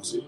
commencer.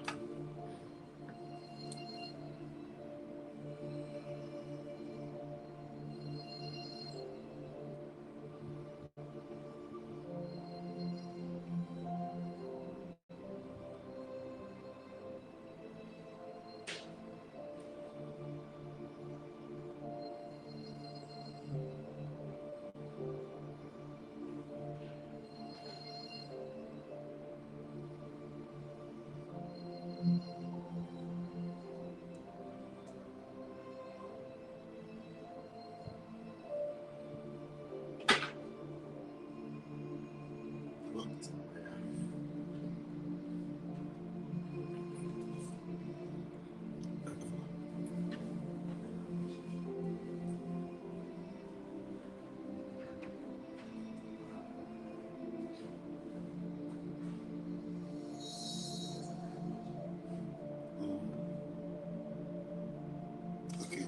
Ok.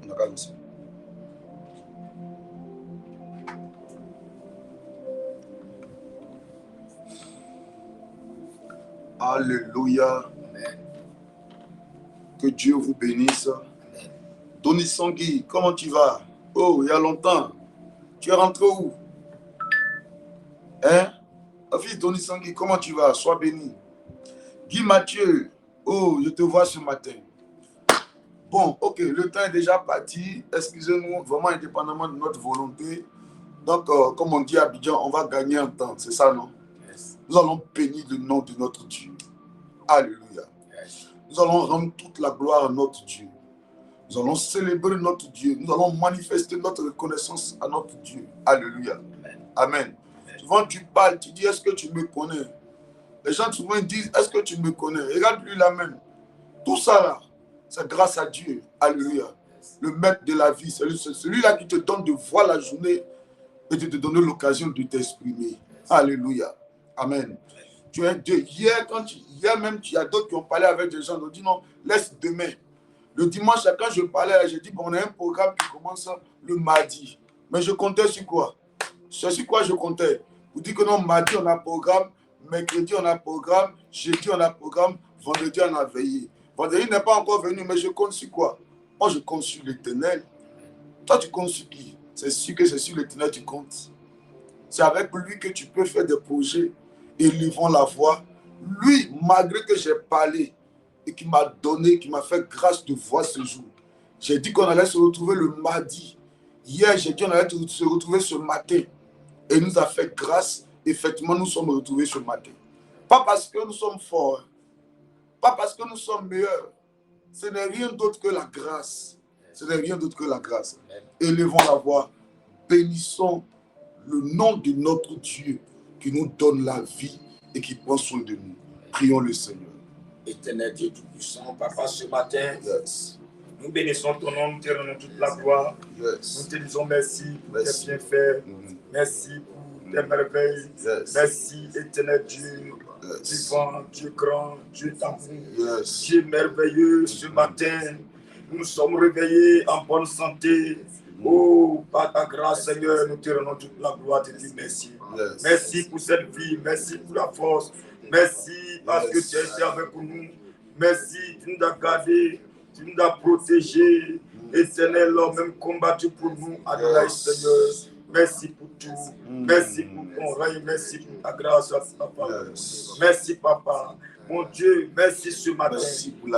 On a commencé. Alléluia. Amen. Que Dieu vous bénisse. Amen. Tony Sangui, comment tu vas? Oh, il y a longtemps. Tu es rentré où? Hein? Ma fille Tony Sangui, comment tu vas? Sois béni. Guy Mathieu, oh, je te vois ce matin. Bon, ok, le temps est déjà parti. Excusez-nous, vraiment indépendamment de notre volonté. Donc, comme on dit à Abidjan, on va gagner un temps. C'est ça, non? Yes. Nous allons bénir le nom de notre Dieu. Alléluia. Yes. Nous allons rendre toute la gloire à notre Dieu. Nous allons célébrer notre Dieu. Nous allons manifester notre reconnaissance à notre Dieu. Alléluia. Amen. Amen. Amen. Souvent, tu parles, tu dis, est-ce que tu me connais? Les gens souvent disent, est-ce que tu me connais? Regarde-lui la main. Tout ça là, c'est grâce à Dieu. Alléluia. Le maître de la vie, c'est celui-là qui te donne de voir la journée et de te donner l'occasion de t'exprimer. Alléluia. Amen. Tu es Dieu. Hier même, il y a d'autres qui ont parlé avec des gens. Ils ont dit non, laisse demain. Le dimanche, quand je parlais, j'ai dit, bon, on a un programme qui commence le mardi. Mais je comptais sur quoi? Sur quoi je comptais? Vous dites que non, mardi, on a un programme. Mercredi, on a un programme. Jeudi, on a un programme. Vendredi, on a veillé. Vendredi n'est pas encore venu, mais je compte sur quoi? Moi, je compte sur l'Éternel. Toi, tu comptes sur qui? C'est sûr que c'est sur l'Éternel que tu comptes. C'est avec lui que tu peux faire des projets. Élevons la voix. Lui, malgré que j'ai parlé et qui m'a donné, qui m'a fait grâce de voir ce jour. J'ai dit qu'on allait se retrouver le mardi. Hier, j'ai dit qu'on allait se retrouver ce matin. Et il nous a fait grâce. Effectivement, nous sommes retrouvés ce matin. Pas parce que nous sommes forts. Pas parce que nous sommes meilleurs. Ce n'est rien d'autre que la grâce. Ce n'est rien d'autre que la grâce. Élevons la voix. Bénissons le nom de notre Dieu qui nous donne la vie et qui prend soin de nous. Prions le Seigneur. Éternel Dieu Tout-Puissant, Papa, ce matin, nous bénissons ton nom, nous te rendons toute la gloire. Nous te disons merci pour tes bienfaits. Merci pour tes merveilles. Merci, éternel Dieu. Vivant, Dieu grand, Dieu d'amour, Dieu merveilleux. Ce matin, nous sommes réveillés en bonne santé. Oh, par ta grâce, Seigneur, nous te rendons toute la gloire, te dis merci. Merci pour cette vie, merci pour la force. Merci parce que tu as été avec nous. Merci, tu nous as gardés, tu nous as protégés. Éternel, même combattu pour nous, Adonai Seigneur. Merci pour tout. Merci pour ton règne. Merci pour ta grâce, Papa. Merci, Papa. Mon Dieu, merci ce matin. Merci pour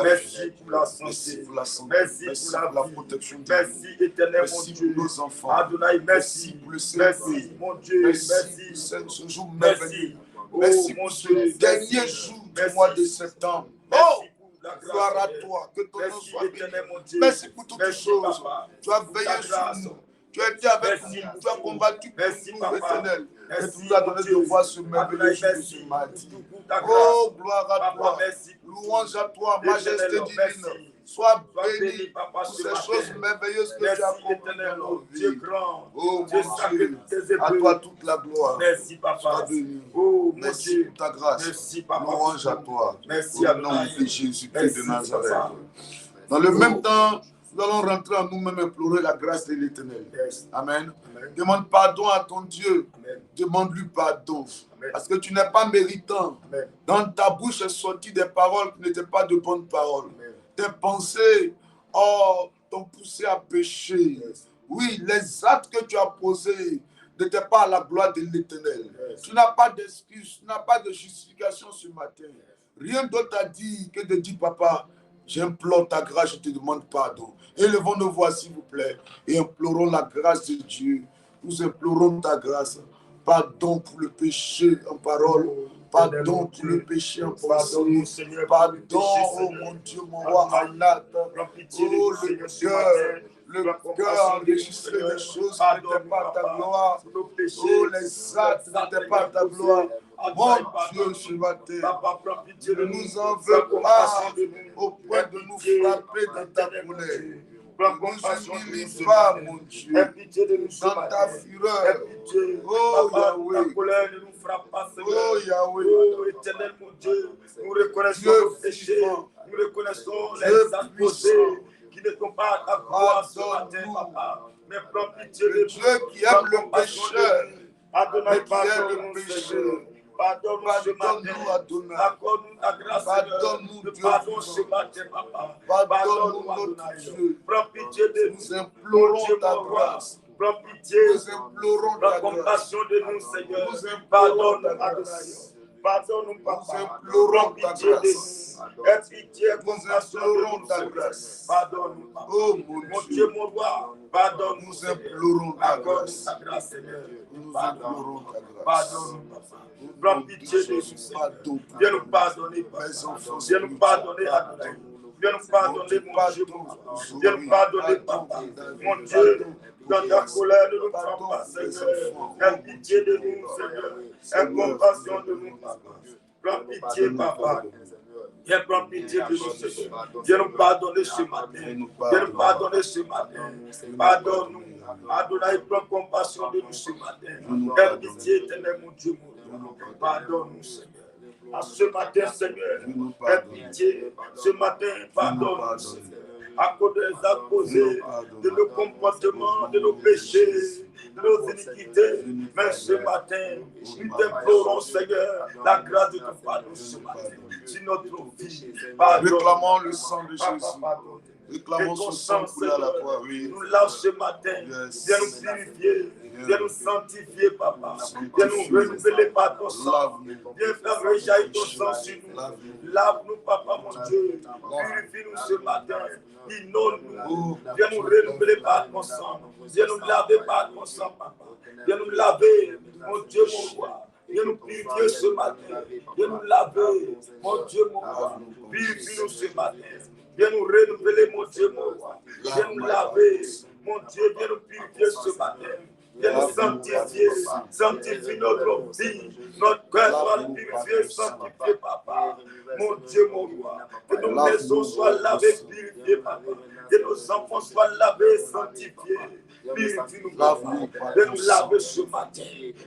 la santé. Merci pour la santé. Merci pour la protection. Merci, éternel, mon Dieu. Pour nos enfants. Adonai, merci. Merci, mon Dieu. Merci. Ce jour merveilleux. Merci pour ce dernier jour du mois de septembre. Oh! Gloire à toi. Que ton nom soit béni. Merci pour toutes les choses. Tu as veillé sur nous. Tu as été avec nous, tu as combattu pour nous, éternel. Et tu nous as donné de voir ce merveilleux jour de ce mardi. Oh, gloire à toi. Louange à toi, majesté divine. Sois béni pour ces choses merveilleuses que tu as accompli dans nos vies. Oh, mon Dieu, à toi toute la gloire. Merci, Papa. Sois béni. Oh, merci pour ta grâce. Merci, Papa. Louange à toi. Merci, au nom de Jésus-Christ de Nazareth. Dans le même temps, Nous allons rentrer en nous-mêmes et implorer la grâce de l'Éternel. Yes. Amen. Amen. Demande pardon à ton Dieu. Amen. Demande-lui pardon. Amen. Parce que tu n'es pas méritant. Amen. Dans ta bouche est sorti des paroles qui n'étaient pas de bonnes paroles. Amen. Tes pensées t'ont poussé à pécher. Yes. Oui, les actes que tu as posés n'étaient pas à la gloire de l'Éternel. Yes. Tu n'as pas d'excuse, tu n'as pas de justification ce matin. Rien d'autre à dire que de dire, papa, j'implore ta grâce, je te demande pardon. Élevons nos voix, s'il vous plaît, et implorons la grâce de Dieu. Nous implorons ta grâce. Pardon pour le péché en parole. Pardon pour le péché en pensée. Pardon, oh mon Dieu, mon roi, en acte. Oh, le cœur enregistré des choses qui n'étaient pas à ta gloire. Oh, les actes n'étaient pas à ta gloire. Mon Dieu, ce matin, ne nous en veux pas au point de nous frapper dans ta colère. Ne nous humilie pas, mon Dieu, dans ta fureur. Oh Yahweh, oh Yahweh, oh éternel mon Dieu, nous reconnaissons nos péchés, nous reconnaissons les actes posés qui ne sont pas à ta gloire ce matin, papa. Mais prends pitié de Dieu qui aime le pécheur, Adonai, qui aime le pardonne-nous, pécheur. Seigneur. Pardonne-nous ce Pardonne-nous, matin. Adonai. Accorde-nous ta grâce, Pardonne-nous, Seigneur. Dieu Pardonne vivant. ce matin, papa. Pardonne-nous, Pardonne-nous, notre Adonai. Dieu. Prends pitié de nous. Nous implorons Dieu, ta mon roi. grâce. Prends pitié. Nous implorons Prends ta grâce. compassion de nous, Seigneur. Nous implorons Pardonne-nous, ta Adonai. grâce. Pardonne-nous, Nous papa. implorons Prends ta pitié de grâce. nous. Aie pitié, Nous compassion de implorons nous, ta Seigneur. grâce. Pardonne-nous, papa. Oh Mon mon Dieu, Dieu, mon roi, pardonne-nous, nous Seigneur. implorons ta Accorde-nous grâce. ta grâce, Seigneur. Nous Pardonne-nous. implorons ta grâce. Pardonne-nous, papa. Au Prends nom de pitié de nous, Jésus, Seigneur. pardon. Viens nous pardonner, papa. Mes enfants Viens nous pardonner, spirituels, Adonai. Viens nous pardonner, mon Dieu, mon papa. Viens nous pardon. pardonner, papa. Pardon. Mon Dieu, dans ta Pardon. colère, ne nous Pardon prends pas, pour les Seigneur. enfants. Aie pitié de nous, Seigneur. Aie compassion de nous, papa. Prends pitié, papa. Viens prendre pitié de nous, Seigneur. Viens nous pardonner ce matin. Viens nous pardonner ce matin. Pardonne-nous. Adonai, prends compassion de nous ce matin. Aie pitié, éternel, mon Dieu, mon Dieu. Pardonne-nous, Seigneur. À ce matin, Seigneur, aie pitié. Ce matin, pardonne-nous, Seigneur. À cause des actes posés, de nos comportements, de nos péchés, de nos iniquités. Mais ce matin, nous t'implorons, Seigneur, la grâce de ton pardon ce matin. Sur notre vie, pardonne. Réclamons le sang de Papa, Jésus. pardonne. Réclamons son sang coulé à la croix. Oui. Nous lave ce matin. Yes. Viens nous purifier. Viens nous sanctifier, papa. Viens nous renouveler par ton sang. Viens faire rejaillir ton sang sur nous. Lave-nous, papa, mon Dieu. Purifie-nous ce matin. Inonde-nous. Viens nous renouveler par ton sang. Viens nous laver par ton sang, papa. Viens nous laver, mon Dieu, mon roi. Viens nous purifier ce matin. Viens nous laver, mon Dieu, mon roi. Purifie-nous ce matin. Viens nous renouveler, mon Dieu, mon roi. Viens nous laver, mon Dieu, viens nous purifier ce matin. Viens nous sanctifier, sanctifie notre vie, notre cœur soit purifié, sanctifié, papa. Mon Dieu, mon roi. Que nos maisons soient lavées, purifiées, papa. Que nos enfants soient lavés, sanctifiés. Purifie-nous, papa. Viens nous laver ce matin.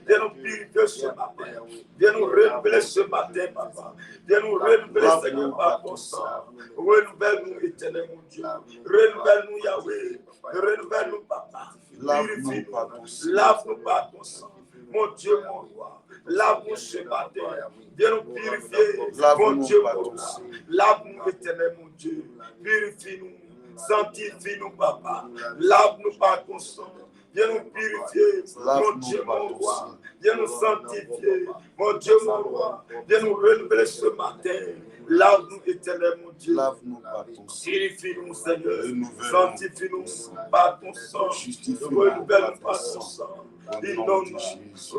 Viens nous purifier ce matin. Viens nous renouveler ce matin, papa. Viens nous renouveler, Seigneur, par ton sang. Renouvelle-nous, éternel, mon Dieu. Renouvelle-nous, Yahweh. Renouvelle-nous, papa. Purifie-nous. Lave-nous par ton sang. Mon Dieu, mon roi. Lave-nous ce matin. Viens nous purifier. Mon Dieu, mon roi. Lave-nous, éternel, mon Dieu. Purifie-nous. Sanctifie-nous, papa. Lave-nous par ton sang. Viens nous purifier, mon Dieu, mon roi. Viens nous sanctifier, mon Dieu, mon roi. Viens nous renouveler ce matin. Lave-nous, éternel, mon Dieu. Lave-nous par ton sang. Purifie-nous, Seigneur. Sanctifie-nous par ton sang. Renouvelle-nous par ton sang. Inonde-nous.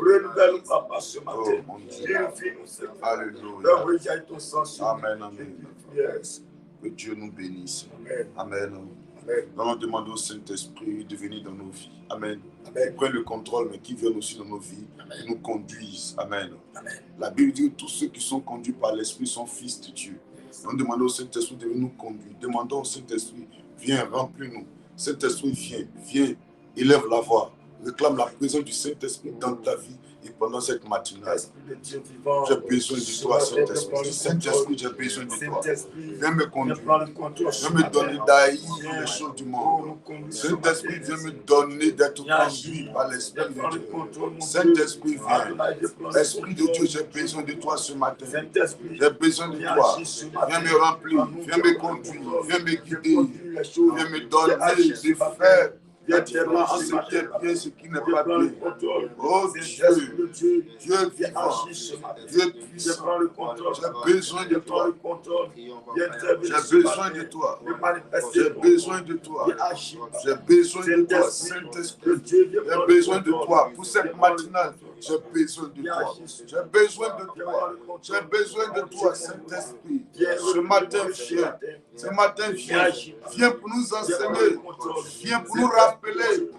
Renouvelle-nous, papa, ce matin. Purifie-nous, Seigneur. Alléluia. Rejaillit ton sang sur nous. Amen, amen. Yes. Que Dieu nous bénisse. Amen. Amen. Amen. Nous allons demander au Saint-Esprit de venir dans nos vies. Amen. Amen. Qu'il prenne le contrôle, mais qui vienne aussi dans nos vies, Amen. qui nous conduise. Amen. Amen. La Bible dit que tous ceux qui sont conduits par l'Esprit sont fils de Dieu. Nous demandons au Saint-Esprit de venir nous conduire. Demandons au Saint-Esprit, viens, remplis-nous. Saint-Esprit, viens, élève la voix. Réclame la présence du Saint-Esprit dans ta vie et pendant cette matinale. J'ai besoin de toi, Saint-Esprit. Saint-Esprit, j'ai besoin de toi. Viens me conduire. Viens me donner d'haïr les choses du monde. Saint-Esprit, viens me donner d'être conduit par l'Esprit de Dieu. Saint-Esprit, viens. Esprit de Dieu, j'ai besoin de toi ce matin. J'ai besoin de toi. Viens me remplir. Viens me conduire. Viens me guider. Viens me donner de faire la différence entre ce qui est bien et ce qui n'est pas bien. Oh Dieu, Dieu vivant, Dieu puissant, j'ai besoin de toi. J'ai besoin de toi. J'ai besoin de toi. J'ai besoin de toi, Saint-Esprit. J'ai besoin de toi. Pour cette matinale, j'ai besoin de toi. J'ai besoin de toi. J'ai besoin de toi, Saint-Esprit. Ce matin, viens. Ce matin, viens. Viens pour nous enseigner. Viens pour nous rappeler.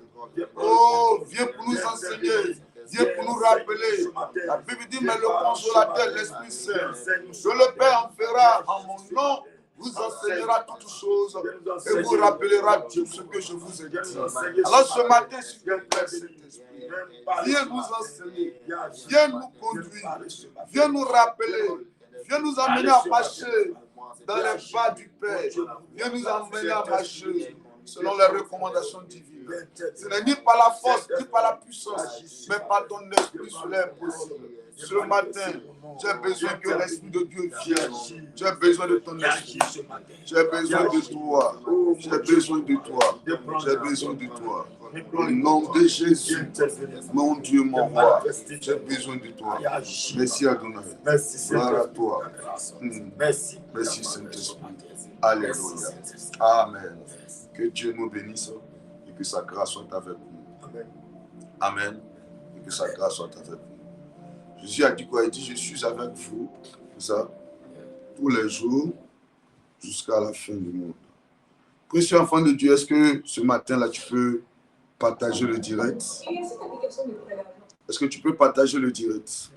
Oh, viens pour nous enseigner. Viens pour nous rappeler. La Bible dit, mais le consolateur, l'Esprit Saint, que le Père enverra en mon nom, vous enseignera toutes choses et vous rappellera tout ce que je vous ai dit. Alors ce matin, s'il te plaît, Saint-Esprit, viens nous enseigner, viens nous conduire, viens nous rappeler, viens nous amener à marcher dans les pas du Père, viens nous amener à marcher selon les recommandations divines. Ce n'est ni par la force, ni par la puissance, mais par ton esprit, cela est possible. Ce matin, j'ai besoin que l'Esprit de Dieu vienne. J'ai besoin de ton esprit. J'ai besoin de toi. J'ai besoin de toi. J'ai besoin de toi. Au nom de Jésus, mon Dieu, mon roi, j'ai besoin de toi. Merci Adonai. Gloire à toi. Merci Saint-Esprit. Alléluia. Amen. Que Dieu nous bénisse et que sa grâce soit avec nous. Amen. Et que sa grâce soit avec nous. Jésus a dit quoi? Il dit, je suis avec vous, ça, tous les jours, jusqu'à la fin du monde. Précieux enfant de Dieu, est-ce que ce matin-là, tu peux partager le direct? Est-ce que tu peux partager le direct?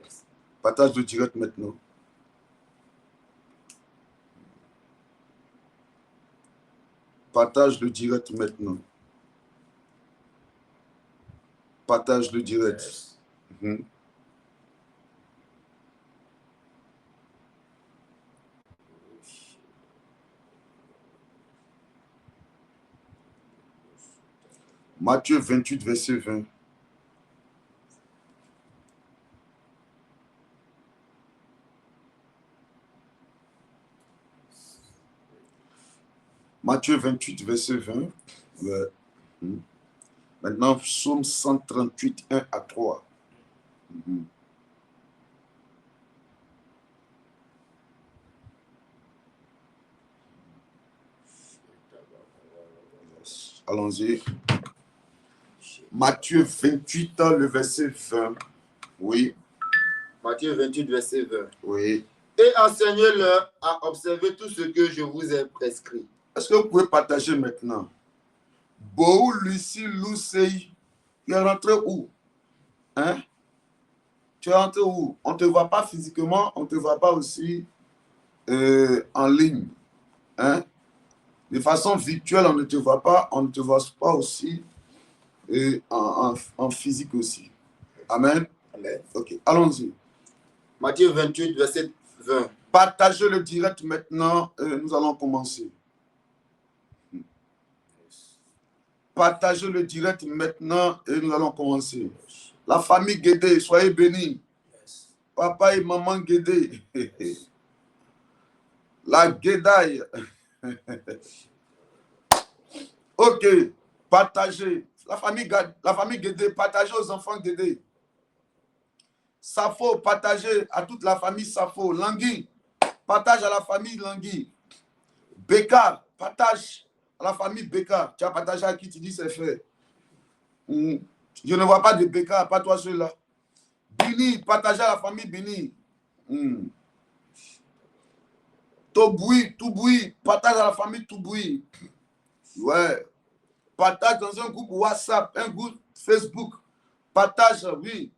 Partage le direct maintenant. Partage le direct maintenant. Partage le direct. Matthieu 28, verset 20. Matthieu 28, verset 20. Ouais. Maintenant, psaume 138, 1 à 3. Allons-y. Matthieu 28, le verset 20. Oui. Matthieu 28, verset 20. Oui. Et enseignez-leur à observer tout ce que je vous ai prescrit. Est-ce que vous pouvez partager maintenant? Boou, Lucie, Lucey, tu es rentré où? Hein? Tu es rentré où? On ne te voit pas physiquement, on ne te voit pas aussi en ligne. Hein? De façon virtuelle, on ne te voit pas aussi en physique aussi. Amen. Amen. Ok, allons-y. Matthieu 28, verset 20. Partagez le direct maintenant, nous allons commencer. Partagez le direct maintenant et nous allons commencer. La famille Guédé, soyez bénis. Papa et maman Guédé. La Guédaille. Ok, partagez. La famille Guédé, partagez aux enfants Guédé. Safo, partagez à toute la famille Safo. Langui, partage à la famille Langui. Béka, partage à la famille Béka. Tu as partagé à qui tu dis c'est fait. Je ne vois pas de Béka, pas toi seul-là. Bini, partagez à la famille Bini. Touboui, partage à la famille Touboui. Ouais. Partage dans un groupe WhatsApp, un groupe Facebook. Partage, oui.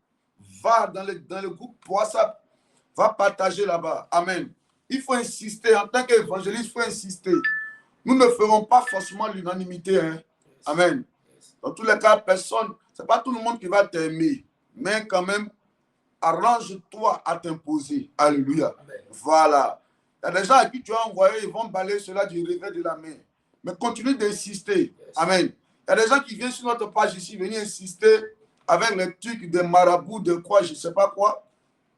Va dans le groupe WhatsApp. Va partager là-bas. Amen. Il faut insister. En tant qu'évangéliste, il faut insister. Nous ne ferons pas forcément l'unanimité. Hein? Amen. Dans tous les cas, personne C'est pas tout le monde qui va t'aimer, mais quand même, arrange-toi à t'imposer. Alléluia. Amen. Voilà. Il y a des gens à qui tu as envoyé, ils vont balayer cela du revers de la main. Mais continue d'insister. Yes. Amen. Il y a des gens qui viennent sur notre page ici, venir insister avec les trucs des marabouts, de quoi, je ne sais pas quoi.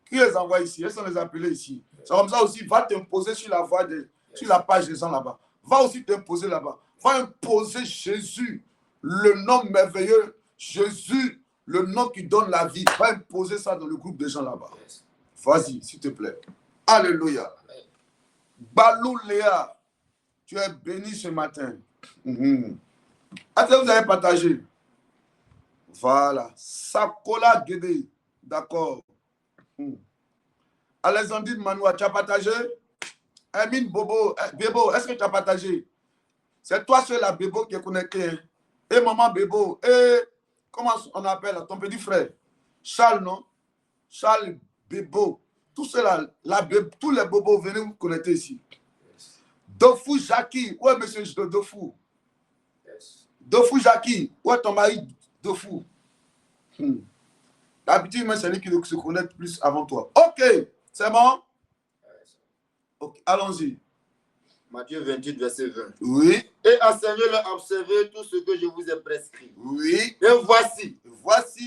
Qui les envoie ici? Ils sont les appelés ici. Yes. C'est comme ça aussi, va t'imposer sur la voie de, sur la page des gens là-bas. Va aussi t'imposer là-bas. Va imposer Jésus, le nom merveilleux, Jésus, le nom qui donne la vie. Va imposer ça dans le groupe de gens là-bas. Yes. Vas-y, s'il te plaît. Alléluia. Amen. Balou Léa, tu es béni ce matin. Est-ce que vous avez partagé? Voilà. Sakola Guédé. D'accord. Alexandre Manoua, tu as partagé? Emine Bobo, Bebo, est-ce que tu as partagé? C'est toi seul la Bebo qui est connecté. Hein? Et maman Bebo, et comment on appelle ton petit frère? Charles, non? Charles Bebo. Tous ceux-là, tous les bobos, venez vous connecter ici. Yes. Dofou Jackie, où est monsieur Dofou? Yes. Dofou Jackie, où est ton mari Dofou? D'habitude, c'est lui qui se connaît plus avant toi. Ok, c'est bon? Yes. Ok, allons-y. Matthieu 28, verset 20. Oui, Et enseignez-leur à observer tout ce que je vous ai prescrit. oui. Et voici,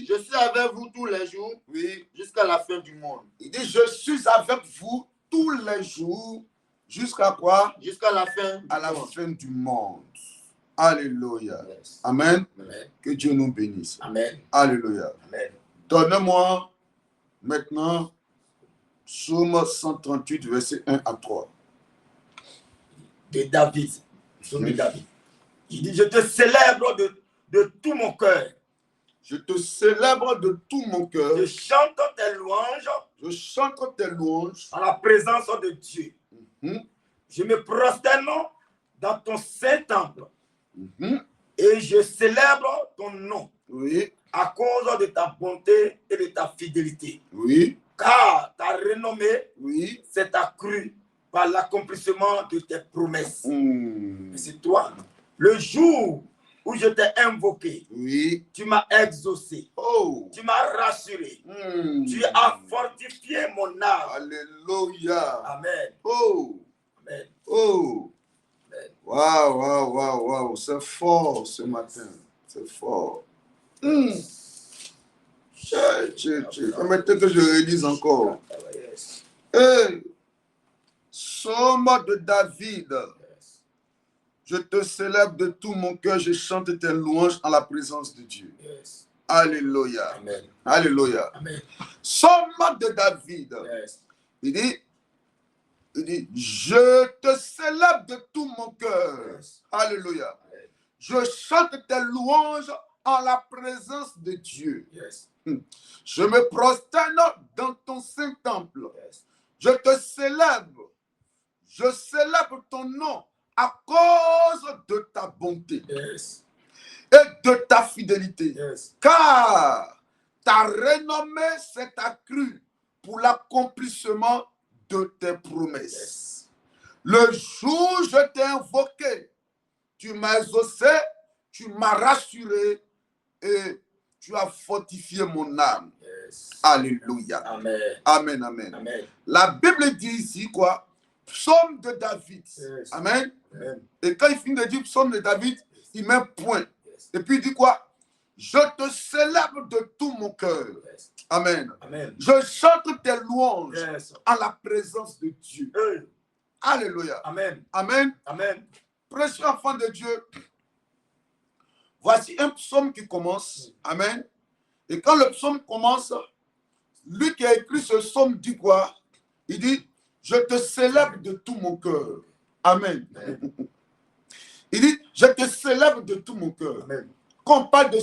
Je je suis avec vous tous les jours, oui. jusqu'à la fin du monde. Il dit, je suis avec vous tous les jours, jusqu'à quoi? Jusqu'à la fin du À la monde. fin du monde. Alléluia. Yes. Amen. Amen. Que Dieu nous bénisse. Amen. Alléluia. Amen. Donnez-moi maintenant Psaume 138, verset 1 à 3. De David. Psaume de David. Il dit, je te célèbre de tout mon cœur. Je te célèbre de tout mon cœur. Je chante tes louanges Je chante tes louanges. en la présence de Dieu. Mhm, Je me prosterne dans ton saint temple mhm. et je célèbre ton nom Oui, à cause de ta bonté et de ta fidélité. oui, Car ta renommée oui. s'est accrue par l'accomplissement de tes promesses. Et c'est toi, le jour où je t'ai invoqué, Oui. tu m'as exaucé, Oh. tu m'as rassuré, tu as fortifié mon âme. Alléluia. Amen. Oh. Amen. Oh. Amen. Waouh, waouh, waouh, waouh. C'est fort ce matin. C'est fort. Permettez que je relise encore. Yes. Hey. Psaume de David. Yes. Je te célèbre de tout mon cœur, je chante tes louanges en la présence de Dieu. Yes. Alléluia. Amen. Alléluia. Amen. Psaume de David. Yes. Il dit, je te célèbre de tout mon cœur. Yes. Alléluia. Amen. Je chante tes louanges en la présence de Dieu. Yes. Je me prosterne dans ton saint temple. Yes. Je te célèbre. Je célèbre ton nom à cause de ta bonté Yes. et de ta fidélité. Yes. Car ta renommée s'est accrue pour l'accomplissement de tes promesses. Yes. Le jour où je t'ai invoqué, tu m'as exaucé, tu m'as rassuré et tu as fortifié mon âme. Yes. Alléluia. Amen. Amen, amen. Amen. La Bible dit ici quoi? Psaume de David. Yes. Amen. Amen. Et quand il finit de dire psaume de David, il met point. Yes. Et puis il dit quoi? Je te célèbre de tout mon cœur. Yes. Amen. Amen. Je chante tes louanges Yes. en la présence de Dieu. Hey. Alléluia. Amen. Amen. Amen. Précieux enfant de Dieu, voici un psaume qui commence. Amen. Et quand le psaume commence, lui qui a écrit ce psaume dit quoi? Il dit, je te célèbre de tout mon cœur. Amen. Amen. Il dit, je te célèbre de tout mon cœur. Amen. Quand on parle de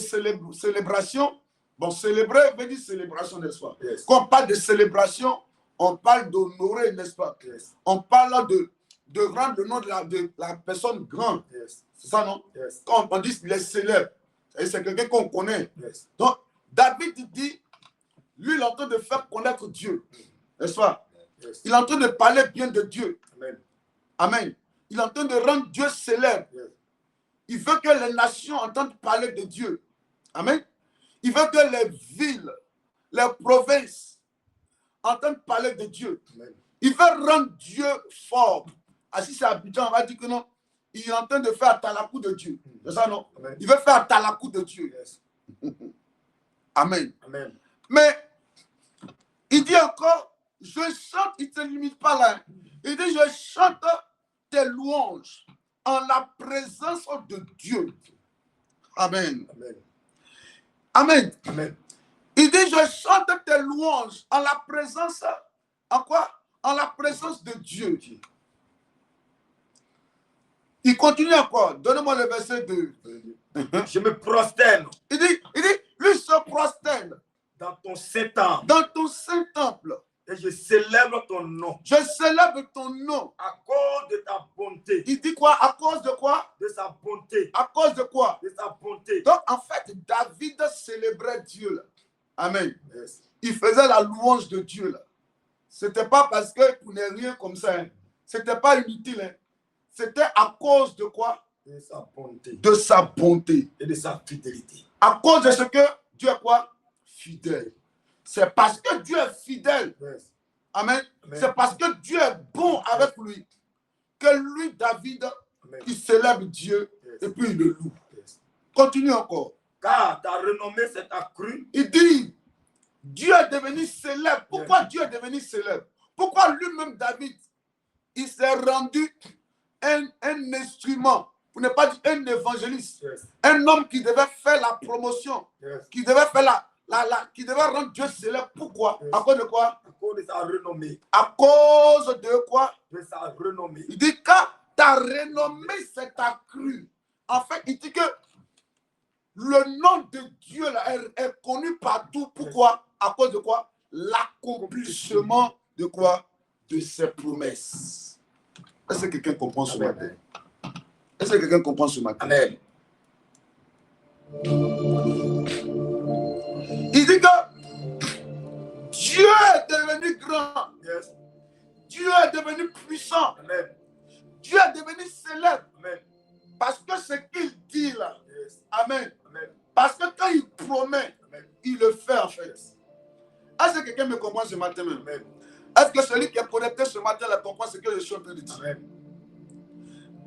célébration, bon, célébrer veut dire célébration, n'est-ce pas? Yes. Quand on parle de célébration, on parle d'honorer, n'est-ce pas? Yes. On parle de rendre le nom de la personne grande. Yes. C'est ça, non? Yes. Quand on dit les célèbres, c'est quelqu'un qu'on connaît. Yes. Donc, David dit, lui, il est en train de faire connaître Dieu. N'est-ce pas? Yes. Il est en train de parler bien de Dieu. Amen. Amen. Il est en train de rendre Dieu célèbre. Yes. Il veut que les nations entendent parler de Dieu. Amen. Il veut que les villes, les provinces entendent parler de Dieu. Amen. Il veut rendre Dieu fort. Ah, si c'est Abidjan, on va dire que non. Il est en train de faire talakou de Dieu. C'est ça, non? Amen. Il veut faire talakou de Dieu. Yes. Amen. Amen. Mais il dit encore, je chante, il ne se limite pas là. Il dit, je chante tes louanges en la présence de Dieu. Amen. Amen. Amen. Amen. Il dit, je chante tes louanges en la présence, en quoi? En la présence de Dieu. Il continue encore. Donnez-moi le verset 2. Je me prosterne Il dit, lui se prosterne dans ton Saint-Temple dans ton Saint-Temple. et je célèbre ton nom Je célèbre ton nom. à cause de ta bonté. Il dit quoi? À cause de quoi? De sa bonté. À cause de quoi? De sa bonté. Donc, en fait, David célébrait Dieu. Là. Amen. Yes. Il faisait la louange de Dieu. Là. Ce n'était pas parce qu'il ne prenait rien comme ça. Hein. Ce n'était pas inutile. Hein. C'était à cause de quoi? De sa bonté. De sa bonté. Et de sa fidélité. À cause de ce que Dieu est quoi? Fidèle. C'est parce que Dieu est fidèle. Yes. Amen. Amen. C'est parce que Dieu est bon avec lui que lui, David, Amen. il célèbre Dieu et puis il le loue. Yes. Continue encore. Car ta renommée s'est accrue. Il dit, Dieu est devenu célèbre. Pourquoi Dieu est devenu célèbre? Pourquoi lui-même, David, il s'est rendu un instrument, pour ne pas dire un évangéliste, Yes. un homme qui devait faire la promotion, Yes. qui devait faire qui devait rendre Dieu célèbre. Pourquoi? Yes. À cause de quoi? À cause de sa renommée. À cause de quoi? De sa renommée. Il dit, quand ta renommée s'est accrue, en fait, il dit que le nom de Dieu là, est connu partout. Pourquoi? À cause de quoi? L'accomplissement de quoi? De ses promesses. Est-ce que quelqu'un comprend ce matin? Est-ce que quelqu'un comprend ce matin? Amen. Il dit que Dieu est devenu grand. Yes. Dieu est devenu puissant. Amen. Dieu est devenu célèbre. Amen. Parce que ce qu'il dit là, Yes. amen. Amen. Parce que quand il promet, Amen. il le fait en fait. Est-ce que quelqu'un me comprend ce matin même? Amen. Est-ce que celui qui est connecté ce matin là comprend ce que je suis en train de dire? Amen.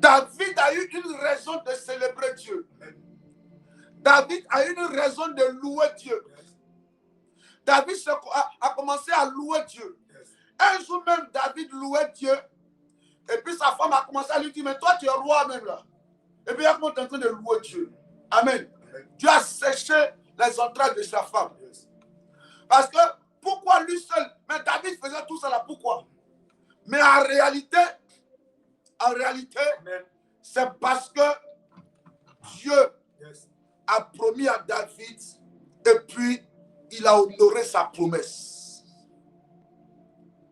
David a eu une raison de célébrer Dieu. Amen. David a eu une raison de louer Dieu. Yes. David a commencé à louer Dieu. Yes. Un jour même, David louait Dieu. Et puis sa femme a commencé à lui dire, mais toi tu es roi même là. Et puis elle est en train de louer Dieu. Amen. Amen. Dieu a séché les entrailles de sa femme. Yes. Parce que, pourquoi lui seul? Mais David faisait tout ça là, pourquoi? Mais en réalité, Amen. c'est parce que Dieu Yes. a promis à David et puis il a honoré sa promesse.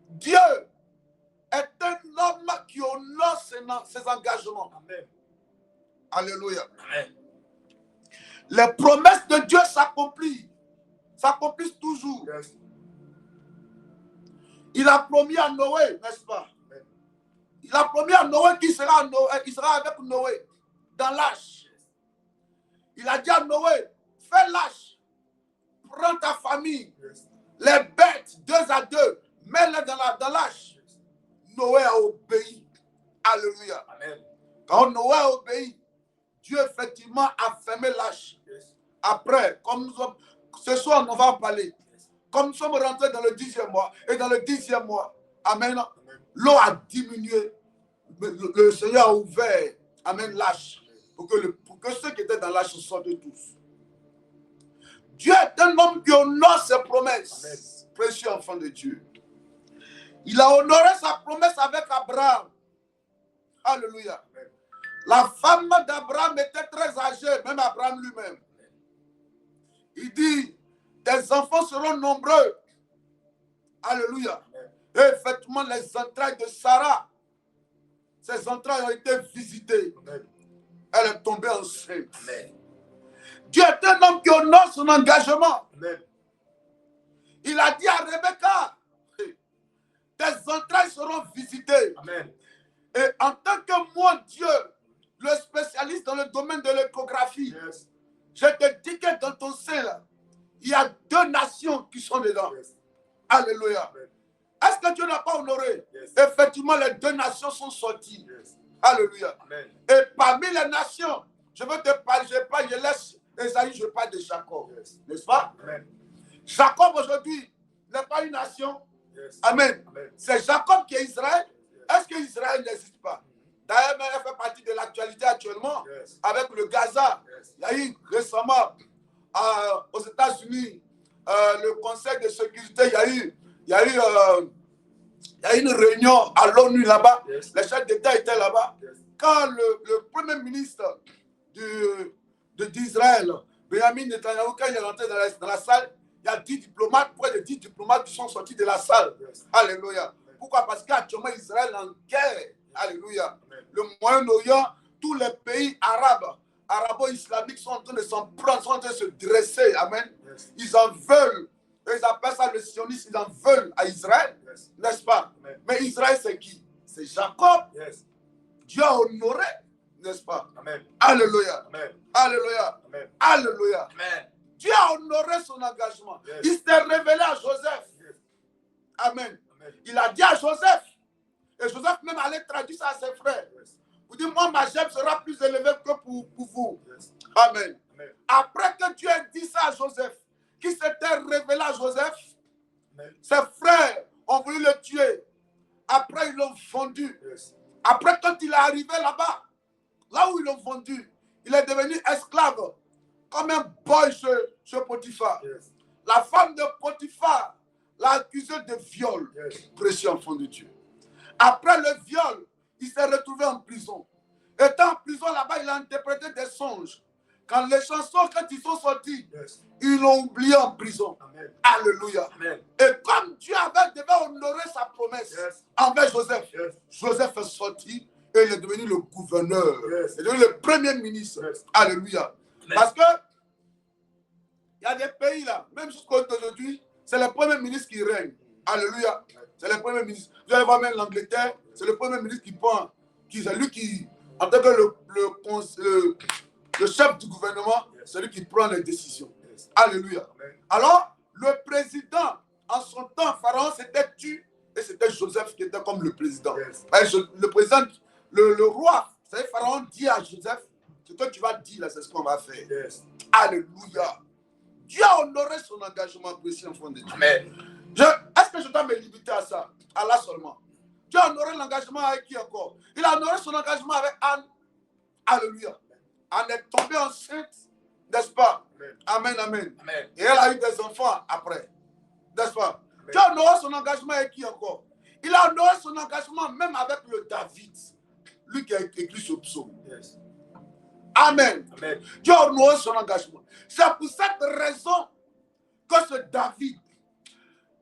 Dieu est un homme qui honore ses engagements. Amen. Alléluia. Amen. Les promesses de Dieu s'accomplissent toujours. Yes. Il a promis à Noé, n'est-ce pas? Amen. Il a promis à Noé qu'il sera, il sera avec Noé dans l'arche. Il a dit à Noé, fais l'arche, prends ta famille, Yes. les bêtes 2 à 2, mets-les dans l'arche. Yes. Noé a obéi. Alléluia. Amen. Quand Noé a obéi, Dieu effectivement a fermé l'arche. Yes. Après, comme ce soir on va en parler, Yes. comme nous sommes rentrés dans le 10e mois, et dans le 10e mois, amen, Amen. l'eau a diminué. Le Seigneur a ouvert, amen, l'arche, pour que ceux qui étaient dans l'arche sortent tous. Dieu est un homme qui honore ses promesses. Amen. Précieux enfant de Dieu. Il a honoré sa promesse avec Abraham. Alléluia. Amen. La femme d'Abraham était très âgée, même Abraham lui-même. Il dit, tes enfants seront nombreux. Alléluia. Amen. Et effectivement, les entrailles de Sarah, ses entrailles ont été visitées. Amen. Elle est tombée enceinte. Amen. Dieu est un homme qui honore son engagement. Amen. Il a dit à Rebecca, tes entrailles seront visitées. Amen. Et en tant que moi, Dieu, le spécialiste dans le domaine de l'échographie, Yes. je te dis que dans ton sein, là, il y a 2 nations qui sont dedans. Yes. Alléluia. Amen. Est-ce que Dieu n'a pas honoré? Yes. Effectivement, les 2 nations sont sorties. Yes. Alléluia. Amen. Et parmi les nations, je veux te parler, je laisse Esaïe, je parle de Jacob. Yes. N'est-ce pas? Amen. Jacob aujourd'hui n'est pas une nation. Yes. Amen. Amen. C'est Jacob qui est Israël. Est-ce qu'Israël n'existe pas? D'ailleurs, elle fait partie de l'actualité actuellement. Yes. Avec le Gaza. Yes. Il y a eu récemment aux États-Unis le Conseil de sécurité, il y a eu une réunion à l'ONU là-bas. Yes. Les chefs d'État étaient là-bas. Yes. Quand le premier ministre d'Israël, Benjamin Netanyahu, quand il est rentré dans la salle, il y a 10 diplomates, près de 10 diplomates qui sont sortis de la salle. Yes. Alléluia. Pourquoi? Parce qu'actuellement, Israël est en guerre. Alléluia. Amen. Le Moyen-Orient, tous les pays arabes, arabo-islamiques sont en train de s'en prendre, sont en train de se dresser. Amen. Yes. Ils en veulent. Ils appellent ça le sionisme. Ils en veulent à Israël. Yes. N'est-ce pas? Amen. Mais Israël, c'est qui? C'est Jacob. Yes. Dieu a honoré. N'est-ce pas? Amen. Alléluia. Amen. Alléluia. Amen. Alléluia. Amen. Dieu a honoré son engagement. Yes. Il s'est révélé à Joseph. Yes. Amen. Amen. Il a dit à Joseph. Et Joseph même allait traduire ça à ses frères. Yes. Vous dites, moi, ma gemme sera plus élevée que pour vous. Yes. Amen. Amen. Après que Dieu ait dit ça à Joseph, qui s'était révélé à Joseph, Amen. ses frères ont voulu le tuer. Après, ils l'ont vendu. Yes. Après, quand il est arrivé là-bas, là où ils l'ont vendu, il est devenu esclave, comme un boy chez Potiphar. Yes. La femme de Potiphar l'a accusé de viol. Yes. Précieux enfant de Dieu. Après le viol, il s'est retrouvé en prison. Étant en prison là-bas, il a interprété des songes. Quand les chansons, quand ils sont sortis, Yes. ils l'ont oublié en prison. Amen. Alléluia. Amen. Et comme Dieu devait honorer sa promesse Yes. envers Joseph, Yes. Joseph est sorti et il est devenu le gouverneur. Yes. Il est devenu le premier ministre. Yes. Alléluia. Amen. Parce que il y a des pays là, même jusqu'à aujourd'hui, c'est le premier ministre qui règne. Alléluia. C'est le premier ministre. Vous allez voir même l'Angleterre, c'est le premier ministre qui prend, c'est lui qui, en tant que le chef du gouvernement, c'est lui qui prend les décisions. Yes. Alléluia. Amen. Alors, le président, en son temps, Pharaon s'était tué et c'était Joseph qui était comme le président. Yes. Le président, le roi, vous savez, Pharaon dit à Joseph, ce que tu vas dire là, c'est ce qu'on va faire. Yes. Alléluia. Dieu a honoré son engagement précieux enfant de Dieu. Amen. Est-ce que je dois me limiter à ça? À là seulement. Dieu a honoré l'engagement avec qui encore? Il a honoré son engagement avec Anne. Alléluia. Anne est tombée enceinte, n'est-ce pas? Amen. Amen, amen. Amen. Et elle a eu des enfants après. N'est-ce pas? Amen. Dieu a honoré son engagement avec qui encore? Il a honoré son engagement même avec le David. Lui qui a écrit ce psaume. Yes. Amen. Amen. Dieu a honoré son engagement. C'est pour cette raison que ce David,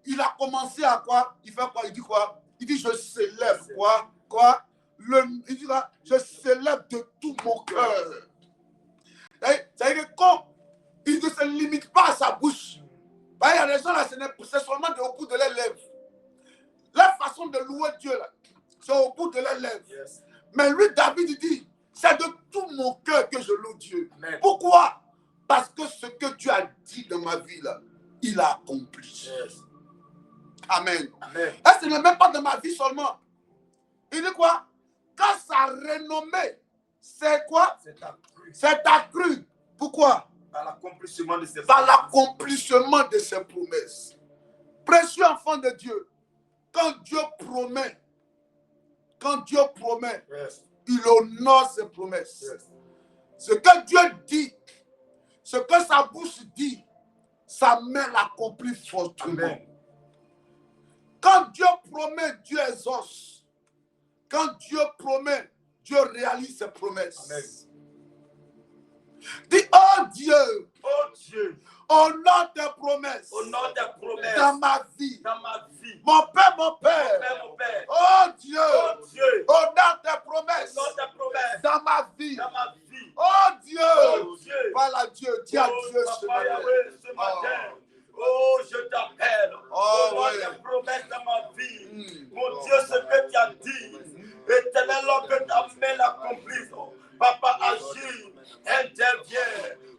il a commencé à quoi? Il fait quoi? Il dit quoi? Il dit, je célèbre quoi? Il dit là, je célèbre de tout mon cœur. C'est-à-dire que quand il ne se limite pas à sa bouche, il y a des gens là, c'est seulement au bout de leurs lèvres. La façon de louer Dieu là, c'est au bout de leurs lèvres. Yes. Mais lui, David, il dit, c'est de tout mon cœur que je loue Dieu. Amen. Pourquoi? Parce que ce que Dieu a dit dans ma vie là, il a accompli. Yes. Amen. Amen. Et ce n'est même pas de ma vie seulement. Il dit quoi? Quand sa renommée, c'est quoi? C'est accru. C'est accru. Pourquoi? Par l'accomplissement de ses Par l'accomplissement de ses promesses. Précieux enfant de Dieu, quand Dieu promet, Yes. il honore ses promesses. Yes. Ce que Dieu dit, ce que sa bouche dit, sa main l'accomplit fortement. Amen. Quand Dieu promet, Dieu exauce. Quand Dieu promet, Dieu réalise ses promesses. Amen. Dis, oh Dieu, Oh Dieu, honore tes promesses honore tes promesses dans ma vie. dans ma vie. Mon Père, Mon Père, oh Dieu, oh Dieu, honore tes promesses honore tes promesses dans ma vie. dans ma vie. Oh Dieu, Oh Dieu, voilà Dieu, dis à oh Dieu ce Papa matin. Yahweh, ce matin. Oh, je t'appelle. Oh, Honore oui. tes promesses dans ma vie. Mm. Mon Dieu, ce que tu as dit, éternel, que ta main l'accomplisse. Papa, agis, interviens.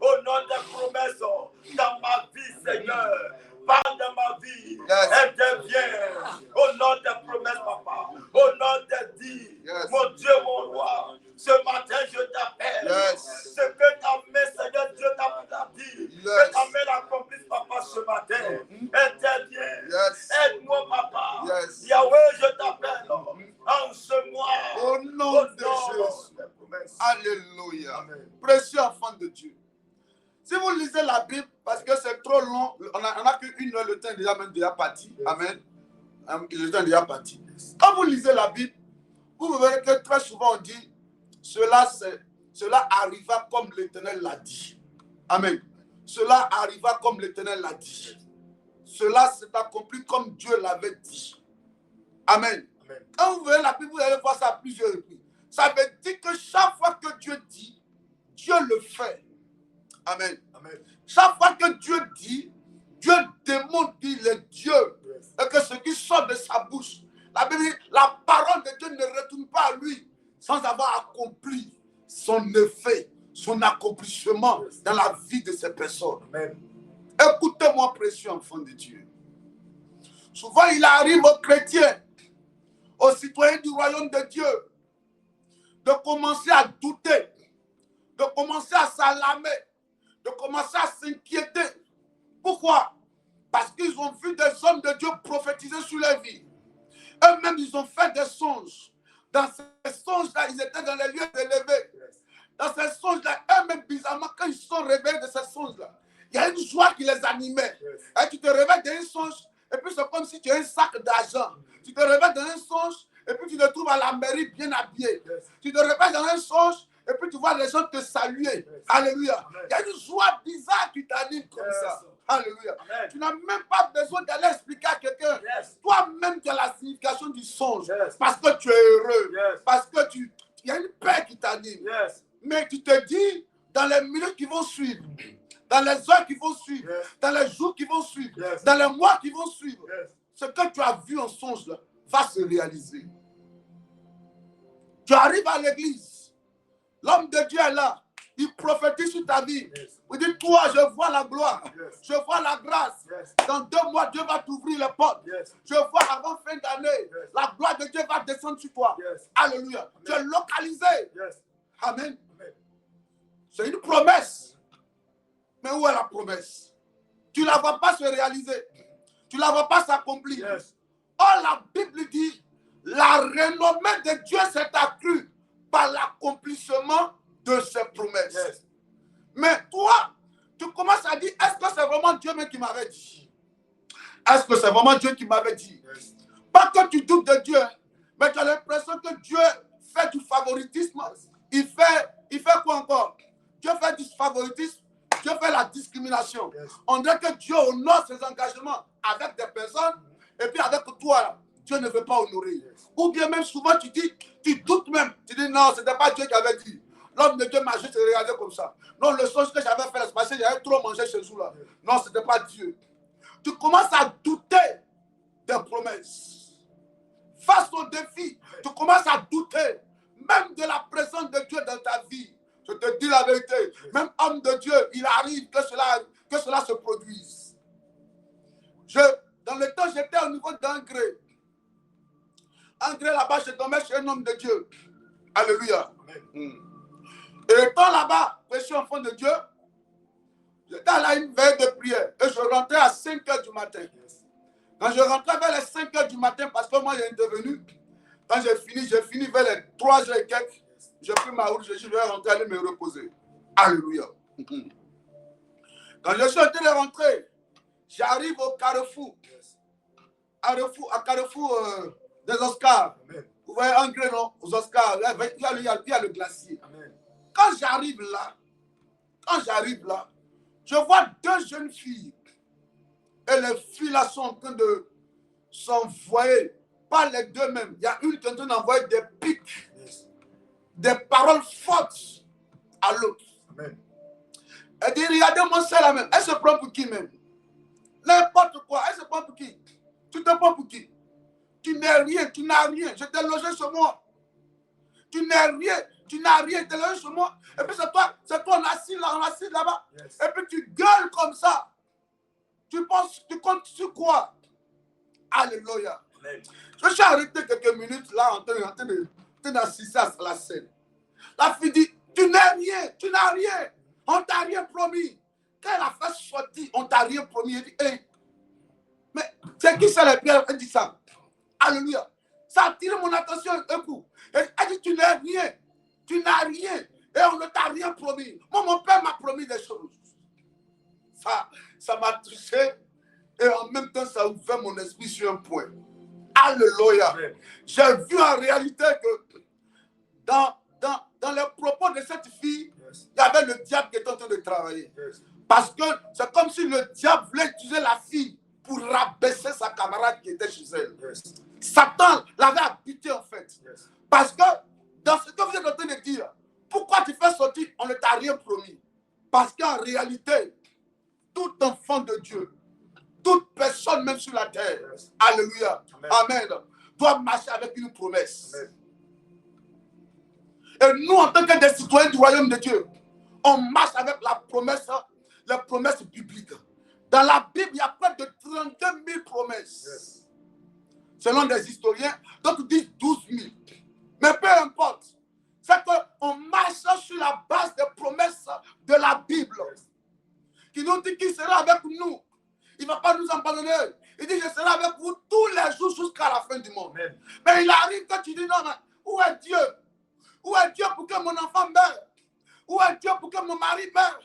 Honore tes promesses dans ma vie, Seigneur. Seigneur, parle dans ma vie, Yes. interviens. Au nom de tes promesses, papa. Au nom de tes dits. Yes. Mon Dieu, mon roi. Ce matin, je t'appelle. Yes. Ce que ta main, Seigneur Dieu, t'a dit. Yes. Que ta main l'accomplisse, papa, ce matin. Interviens. Yes. Aide-moi, papa. Yes. Yahweh, je t'appelle. En ce mois. Au nom de Jésus. des promesses. Alléluia. Amen. Précieux enfant de Dieu. Si vous lisez la Bible, parce que c'est trop long, on a qu'une heure, le temps est déjà même déjà parti. Amen. Le temps est déjà parti. Quand vous lisez la Bible, vous verrez que très souvent on dit cela arriva comme l'Éternel l'a dit. Amen. Cela arriva comme l'Éternel l'a dit. Cela s'est accompli comme Dieu l'avait dit. Amen. Amen. Quand vous verrez la Bible, vous allez voir ça à plusieurs reprises. Ça veut dire que chaque fois que Dieu dit, Dieu le fait. Amen. Amen. Chaque fois que Dieu dit, Dieu démontre qu'il est Dieu. Yes. Et que ce qui sort de sa bouche, la Bible dit, la parole de Dieu ne retourne pas à lui sans avoir accompli son effet, son accomplissement dans la vie de ces personnes. Amen. Écoutez-moi, précieux enfant de Dieu. Souvent, il arrive aux chrétiens, aux citoyens du royaume de Dieu, de commencer à douter, de commencer à s'alarmer, de commencer à s'inquiéter. Pourquoi? Parce qu'ils ont vu des hommes de Dieu prophétiser sur leur vie. Eux-mêmes, ils ont fait des songes. Dans ces songes-là, ils étaient dans les lieux élevés. Dans ces songes-là, eux-mêmes, bizarrement, quand ils sont réveillés de ces songes-là, il y a une joie qui les animait. Et tu te réveilles d'un songe, et puis c'est comme si tu as un sac d'argent. Tu te réveilles dans un songe, et puis tu te trouves à la mairie bien habillé. Tu te réveilles dans un songe, et puis tu vois les gens te saluer. Alléluia. Il y a une joie bizarre qui t'anime comme ça. Alléluia. Amen. Tu n'as même pas besoin d'aller expliquer à quelqu'un. Toi-même, tu as la signification du songe. Parce que tu es heureux. Parce que il y a une paix qui t'anime. Mais tu te dis, dans les minutes qui vont suivre, dans les heures qui vont suivre, dans les jours qui vont suivre, dans les mois qui vont suivre, ce que tu as vu en songe là, va se réaliser. Tu arrives à l'église, l'homme de Dieu est là, il prophétise sur ta vie. Il dit, toi, je vois la gloire, je vois la grâce. Dans 2 mois, Dieu va t'ouvrir les portes. Je vois avant fin d'année, la gloire de Dieu va descendre sur toi. Alléluia. Tu es localisé. Amen. C'est une promesse. Mais où est la promesse? Tu ne la vois pas se réaliser. Tu ne la vois pas s'accomplir. Or, la Bible dit, la renommée de Dieu s'est accrue par l'accomplissement de ses promesses. Mais toi, tu commences à dire, est-ce que c'est vraiment Dieu même qui m'avait dit? Est-ce que c'est vraiment Dieu qui m'avait dit? Pas que tu doutes de Dieu, mais tu as l'impression que Dieu fait du favoritisme. Il fait quoi encore? Dieu fait du favoritisme. Dieu fait la discrimination. On dirait que Dieu honore ses engagements avec des personnes, et puis avec toi, Dieu ne veut pas honorer. Ou bien même souvent tu dis, tu doutes même. Tu dis non, ce n'était pas Dieu qui avait dit. L'homme de Dieu m'a juste regardé comme ça. Non, le songe que j'avais fait, c'est parce que j'avais trop mangé ce jour-là. Non, ce n'était pas Dieu. Tu commences à douter des promesses. Face au défi, tu commences à douter même de la présence de Dieu dans ta vie. Je te dis la vérité. Même homme de Dieu, il arrive que cela se produise. Dans le temps, j'étais au niveau d'Angré. Angré, là-bas, je tombais chez un homme de Dieu. Alléluia. Et étant là-bas, précieux enfant de Dieu, j'étais à une veille de prière. Et je rentrais à 5 h du matin. Quand je rentrais vers les 5 h du matin, parce que moi, j'ai intervenu. Quand j'ai fini vers les 3 h et quelques. J'ai pris ma route, je vais rentrer, aller me reposer. Alléluia. Quand je suis en train de rentrer, j'arrive au carrefour. À carrefour des Oscars. Vous voyez Angré, non? Aux Oscars, il y a le glacier. Quand j'arrive là, je vois 2 jeunes filles. Et les filles là sont en train de s'envoyer, pas les deux mêmes. Il y a une qui est en train d'envoyer des pics. Des paroles fortes à l'autre. Elle dit, regardez-moi celle-là même. Elle se prend pour qui même? N'importe quoi. Elle se prend pour qui? Tu te prends pour qui? Tu n'es rien, tu n'as rien. Je t'ai logé chez moi. Tu n'es rien, tu n'as rien. Tu t'es logé chez moi. Et puis c'est toi, on assis là-bas. Et puis tu gueules comme ça. tu comptes sur quoi? Alléluia. Amen. Je suis arrêté quelques minutes là en train d'assister à la scène. La fille dit, tu n'es rien, tu n'as rien. On t'a rien promis. Quand elle a fait sortir, on t'a rien promis. Elle dit, hey, mais c'est qui ça les pierres? Elle dit ça. Alléluia. Ça a attiré mon attention un coup. Elle dit, tu n'es rien. Tu n'as rien. Et on ne t'a rien promis. Moi, mon père m'a promis des choses. Ça m'a touché. Et en même temps, ça a ouvert mon esprit sur un point. Alléluia. J'ai vu en réalité que dans les propos de cette fille, il y avait le diable qui était en train de travailler. Parce que c'est comme si le diable voulait utiliser la fille pour rabaisser sa camarade qui était chez elle. Satan l'avait habité en fait. Parce que dans ce que vous êtes en train de dire, pourquoi tu fais sortir, on ne t'a rien promis. Parce qu'en réalité, tout enfant de Dieu, toute personne même sur la terre, alléluia, amen, doit marcher avec une promesse. Et nous, en tant que des citoyens du royaume de Dieu, on marche avec la promesse, les promesses bibliques. Dans la Bible, il y a près de 32 000 promesses. Selon des historiens, d'autres disent 12 000. Mais peu importe. C'est qu'on marche sur la base des promesses de la Bible. Qui nous dit qu'il sera avec nous. Il ne va pas nous abandonner. Il dit, je serai avec vous tous les jours jusqu'à la fin du monde. Amen. Mais il arrive que tu dis, non, mais où est Dieu? Où est Dieu pour que mon enfant meure? Où est Dieu pour que mon mari meure?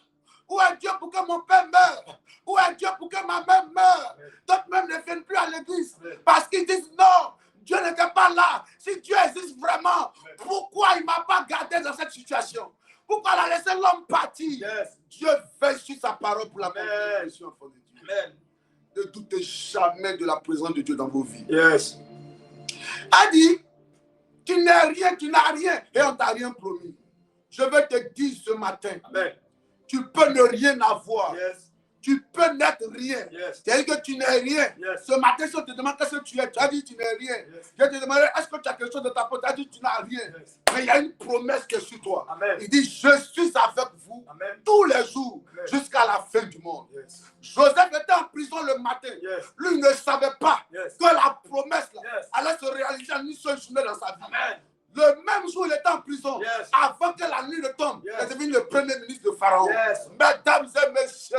Où est Dieu pour que mon père meure? Où est Dieu pour que ma mère meure? D'autres même ne viennent plus à l'église. Parce qu'ils disent, non, Dieu n'était pas là. Si Dieu existe vraiment, pourquoi il ne m'a pas gardé dans cette situation? Pourquoi il a laissé l'homme partir? Dieu veille sur sa parole pour la compréhension, enfant de Dieu. Amen. Ne doutez jamais de la présence de Dieu dans vos vies. A dit, tu n'es rien, tu n'as rien, et on ne t'a rien promis. Je vais te dire ce matin, amen, tu peux ne rien avoir. Tu peux n'être rien. C'est-à-dire que tu n'es rien. Ce matin, si on te demande qu'est-ce que tu es, tu as dit tu n'es rien. Je te demande, est-ce que tu as quelque chose de ta poche? Tu as dit tu n'as rien. Mais il y a une promesse qui est sur toi. Amen. Il dit, je suis avec vous, amen, tous les jours, jusqu'à la fin du monde. Joseph était en prison le matin. Lui ne savait pas que la promesse là, allait se réaliser en une seule journée dans sa vie. Amen. Le même jour, il était en prison. Avant que la nuit ne tombe, il est devenu le premier ministre de Pharaon. Mesdames et messieurs,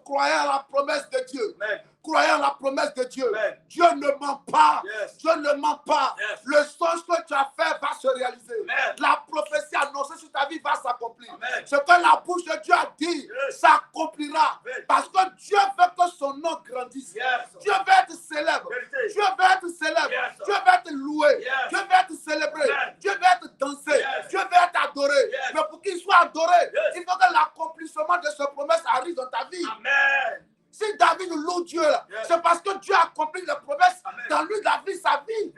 croyez à la promesse de Dieu. Croyez à la promesse de Dieu. Dieu ne ment pas. Dieu ne ment pas. Le songe que tu as fait va se réaliser. La prophétie annoncée sur ta vie va s'accomplir. Ce que la bouche de Dieu a dit s'accomplira. Parce que Dieu veut que son nom grandisse. Dieu veut être célèbre. Dieu veut être célèbre. Dieu veut être loué. Dieu veut être célébré. Dieu veut être dansé. Dieu veut être adoré. Mais pour qu'il soit adoré, il faut que l'accomplissement de cette promesse arrive dans ta vie. Amen. Si David loue Dieu, c'est parce que Dieu a accompli les promesses. Amen. Dans lui, David, sa vie.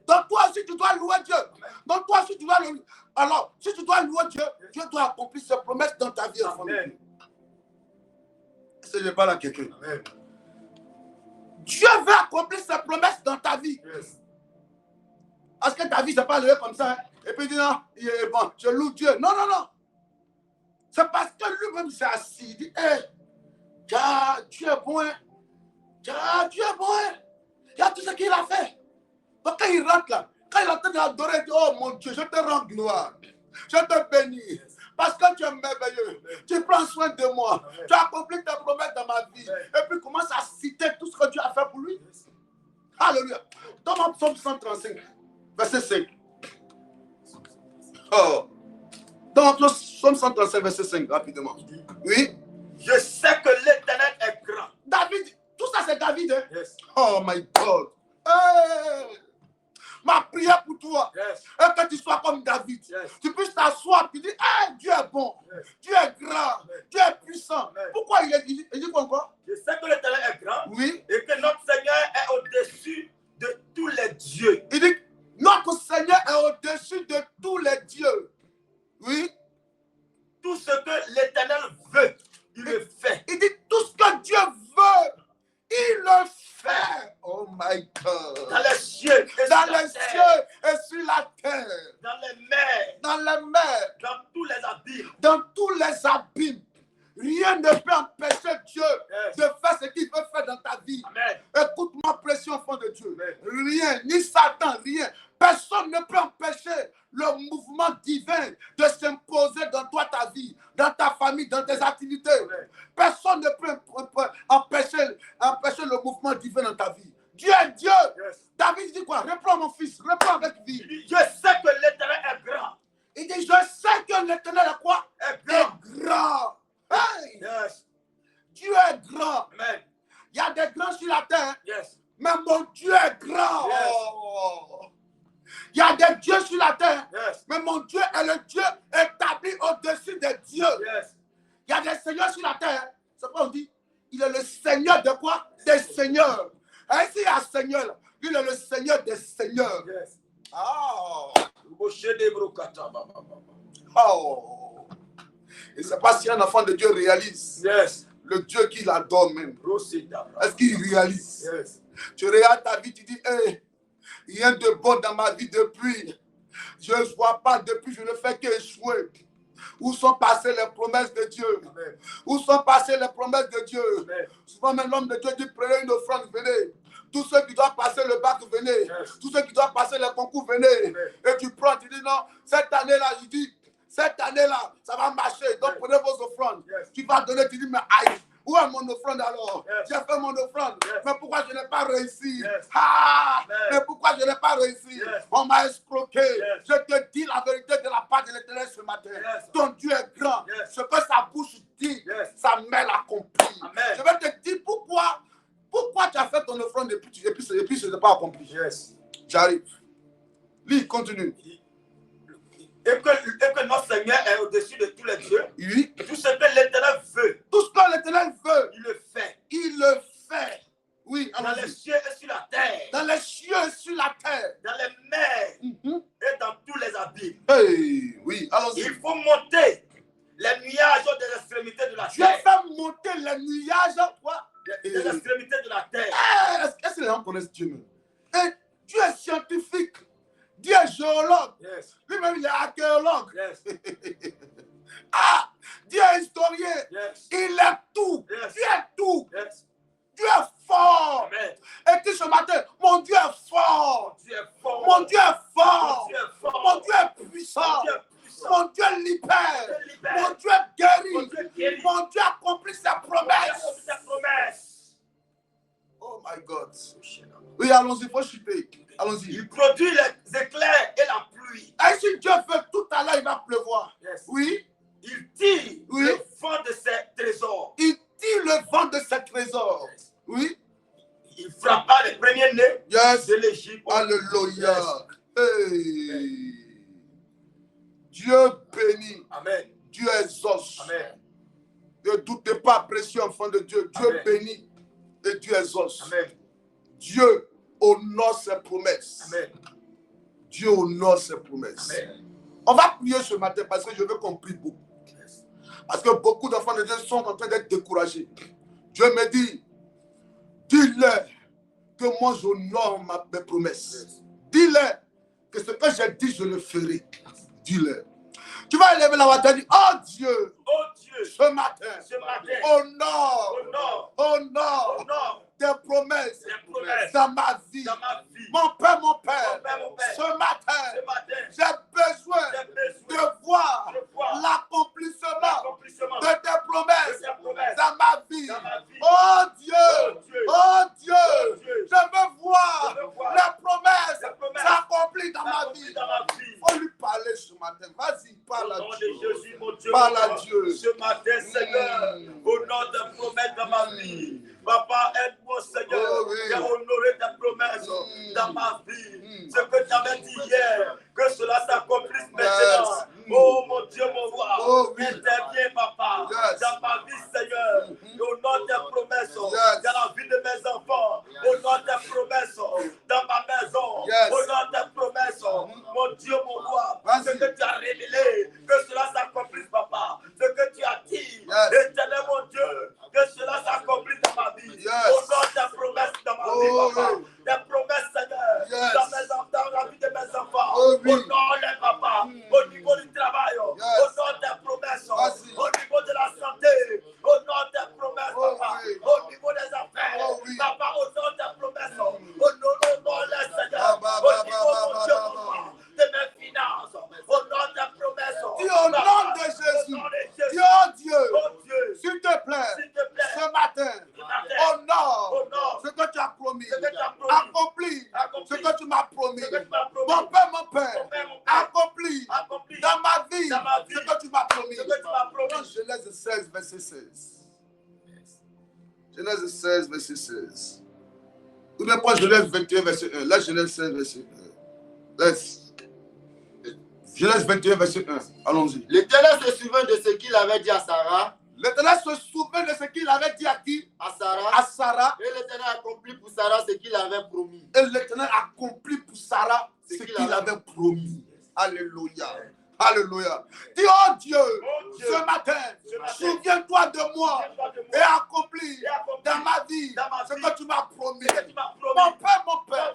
Donc toi aussi, tu dois louer Dieu. Amen. Donc toi aussi, tu dois louer. Alors, si tu dois louer Dieu, Dieu doit accomplir ses promesses dans ta vie. Est-ce que je parle à quelqu'un? Dieu veut accomplir ses promesses dans ta vie. Est-ce que ta vie, c'est pas levé comme ça? Hein? Et puis il dit non, il est bon, je loue Dieu. Non, non, non. C'est parce que lui-même s'est assis. Il dit, hé, Dieu est bon. Dieu est bon. Il y a tout ce qu'il a fait. Donc quand il rentre là, quand il est en train d'adorer, il dit, oh mon Dieu, je te rends gloire. Je te bénis. Parce que tu es merveilleux. Tu prends soin de moi. Tu as accompli tes promesses dans ma vie. Et puis commence à citer tout ce que Dieu a fait pour lui. Alléluia. Dans mon psaume 135, verset 5. Oh. Dans mon psaume 135, verset 5, rapidement. Oui. Je sais que l'Éternel est grand. David, tout ça c'est David. Hein? Oh my God. Hey. Ma prière pour toi, est que tu sois comme David. Tu puisses t'asseoir et dire, hey, Dieu est bon, Dieu est grand, Dieu est puissant. Pourquoi il dit quoi encore? Je sais que l'Éternel est grand, oui, et que notre Seigneur est au-dessus de tous les dieux. Il dit, notre Seigneur est au-dessus de tous les dieux. Oui. Tout ce que l'Éternel veut, il le fait. Il dit, tout ce que Dieu veut, il le fait. Oh my God. Dans les cieux et dans les cieux et sur la terre. Dans les mers. Dans les mers. Dans tous les abîmes. Dans tous les abîmes. Rien ne peut empêcher Dieu de faire ce qu'il veut faire vie. Amen. Écoute-moi, précieux enfant de Dieu. Amen. Rien, ni Satan, rien. Personne ne peut empêcher le mouvement divin de s'imposer dans toi, ta vie, dans ta famille, dans tes activités. Amen. Personne ne peut empêcher le mouvement divin dans ta vie. Dieu est Dieu. Yes. David dit quoi? Reprends mon fils, reprends avec vie. Il dit, je sais que l'Éternel est grand. Il dit, je sais que l'Éternel est quoi? Est grand. Est grand. Hey! Yes. Dieu est grand. Amen. Il y a des grands sur la terre, Yes. mais mon Dieu est grand. Yes. Oh. Il y a des dieux sur la terre, Yes. mais mon Dieu est le Dieu établi au-dessus des dieux. Yes. Il y a des seigneurs sur la terre. C'est quoi on dit? Il est le Seigneur de quoi? Des seigneurs. Ainsi, il y a un Seigneur. Il est le Seigneur des seigneurs. Yes. Oh. Yes. Oh. Et c'est pas si un enfant de Dieu réalise le Dieu qu'il adore même. Est-ce qu'il réalise? Yes. Tu regardes ta vie, tu dis, hey, rien de bon dans ma vie depuis. Je ne vois pas depuis, je ne fais qu'échouer. Où sont passées les promesses de Dieu? Amen. Où sont passées les promesses de Dieu? Amen. Souvent, même l'homme de Dieu dit, prenez une offrande, venez. Tous ceux qui doivent passer le bac, venez. Yes. Tous ceux qui doivent passer les concours, venez. Amen. Et tu prends, tu dis, non, cette année-là, il dit, cette année-là, ça va marcher. Donc, Yes. prenez vos offrandes. Yes. Tu vas donner, tu dis, mais aïe, où est mon offrande alors? Yes. J'ai fait mon offrande, Yes. mais pourquoi je n'ai pas réussi? Yes. Ah, Amen. mais pourquoi je n'ai pas réussi? Yes. On m'a escroqué. Yes. Je te dis la vérité de la part de l'Éternel ce matin. Yes. Ton Dieu est grand. Yes. Ce que sa bouche dit, Yes. sa main l'accomplit. Amen. Je vais te dire pourquoi tu as fait ton offrande et puis ce n'est pas accompli. Yes. J'arrive. Lis, continue. Et que notre Seigneur est au-dessus de tous les dieux. Oui. Tout ce que l'Éternel veut, Tout ce que l'Éternel veut, il le fait. il le fait. Oui, Dans les allons-y. cieux et sur la terre. Dans les cieux et sur la terre. Dans les mers Mhm. et dans tous les abîmes. Hey, oui, allons-y. Il faut monter les nuages des extrémités de la Dieu terre. fait monter les nuages. Quoi? Des extrémités de la terre. Est-ce que les gens connaissent Dieu même? Et Dieu est scientifique. Dieu est géologue. Yes. Lui-même, il est archéologue. Yes. Ah, Dieu est historien. Yes. Il est tout. Yes. Dieu est tout. Yes. Dieu est fort. Amen. Et qui ce matin, mon Dieu est fort. Mon Dieu est fort. Mon Dieu est Mon fort. Dieu est fort. Mon Dieu est puissant. Mon Dieu est puissant. Mon Dieu libère. Mon Dieu libère. Mon Dieu Mon guérit. Dieu guérit. Mon Dieu accomplit ses promesses. Sa promesse. Oh my God. Oui, allons-y, il faut chuter. Allons-y. Il produit les éclairs et la pluie. Et si Dieu veut, tout à l'heure, il va pleuvoir. Yes. Oui. Il tire Oui. le vent de ses trésors. Il tire le vent de ses trésors. Yes. Oui. Il frappa les premiers-nés Yes. de l'Égypte. Alléluia. Yes. Hey. Dieu bénit. Amen. Dieu exauce. Amen. Ne doutez pas, précieux enfant de Dieu. Dieu Amen. bénit et Dieu exauce. Amen. Dieu honore ses promesses. Amen. Dieu honore ses promesses. Amen. On va prier ce matin parce que je veux qu'on prie beaucoup. Yes. Parce que beaucoup d'enfants de Dieu sont en train d'être découragés. Dieu me dit, dis-leur que moi j'honore mes promesses. Yes. Dis-leur que ce que j'ai dit, je le ferai. Dis-leur. Tu vas élever la voix et dire, oh Dieu, Oh Dieu, ce matin, ce matin, honore, honore, honore honore tes promesses tes promesses dans ma vie. dans ma vie. Mon Père, Mon Père, mon Père, ce matin, ce matin, j'ai besoin j'ai besoin de voir de voir l'accomplissement l'accomplissement de tes de promesses tes promesses dans ma vie. dans ma vie. Oh Dieu, Oh Dieu, oh Dieu, oh Dieu, je veux voir je veux voir les promesses les promesses s'accomplir dans ma accomplis vie. dans ma vie. Il faut lui parler ce matin. Vas-y, parle Au à nom Dieu. de Jésus, mon Dieu, Parle mon à roi, Dieu. ce matin, Seigneur, au nom de promesses dans ma vie. Papa, aide-moi, Seigneur, Oh, oui. à honorer tes promesses dans ma vie. Ce que tu avais dit hier, que cela s'accomplisse maintenant. Oh, mon Dieu, mon roi, Oh, oui. interviens, Papa, Yes. dans ma vie, Seigneur, au nom de tes promesses, Yes. dans la vie de mes enfants, au nom de tes promesses, dans ma maison, Yes. au nom de tes promesses, mon Dieu, mon roi, Vas-y. ce que tu as révélé, que cela s'accomplisse, Papa, ce que tu as dit, Yes. éternel, mon Dieu, que cela s'accomplisse dans ma vie, Yes. au nom de tes promesses dans ma Oh, vie, Papa, oui. tes promesses, Seigneur, Yes. dans la vie de mes enfants, Oh, oui. honore-les, Papa, au niveau du travail, Yes. au nom de tes promesses, Vas-y. au niveau de la santé, au nom de tes promesses, Oh, Papa, oui. au niveau des affaires, Oh, oui. ma Papa, honore tes promesses. Honore-les, Seigneur. Au niveau, mon Dieu, mon roi, de mes finances. Honore tes promesses. Dis au nom de Jésus. Dis oh Dieu, s'il te plaît, ce matin, honore ce que tu as promis. Accomplis ce que tu m'as promis. Mon Père, accomplis dans ma vie ce que tu m'as promis. Dans Genèse 16, verset 16. Genèse 16, verset 16. Ou bien pas Genèse 21, verset 1. Là, Genèse 16, verset 1. Laisse. Genèse 21, verset 1. Allons-y. L'Éternel se souvint de ce qu'il avait dit à Sarah. L'Éternel se souvint de ce qu'il avait dit à qui? À Sarah. À Sarah. Et l'Éternel accomplit pour Sarah ce qu'il avait promis. Et l'Éternel accomplit pour Sarah ce qu'il avait promis. Alléluia. Alléluia. Dis, oh Dieu, ce matin, souviens-toi de moi et accomplis dans ma vie ce que tu m'as promis. Mon Père, pourquoi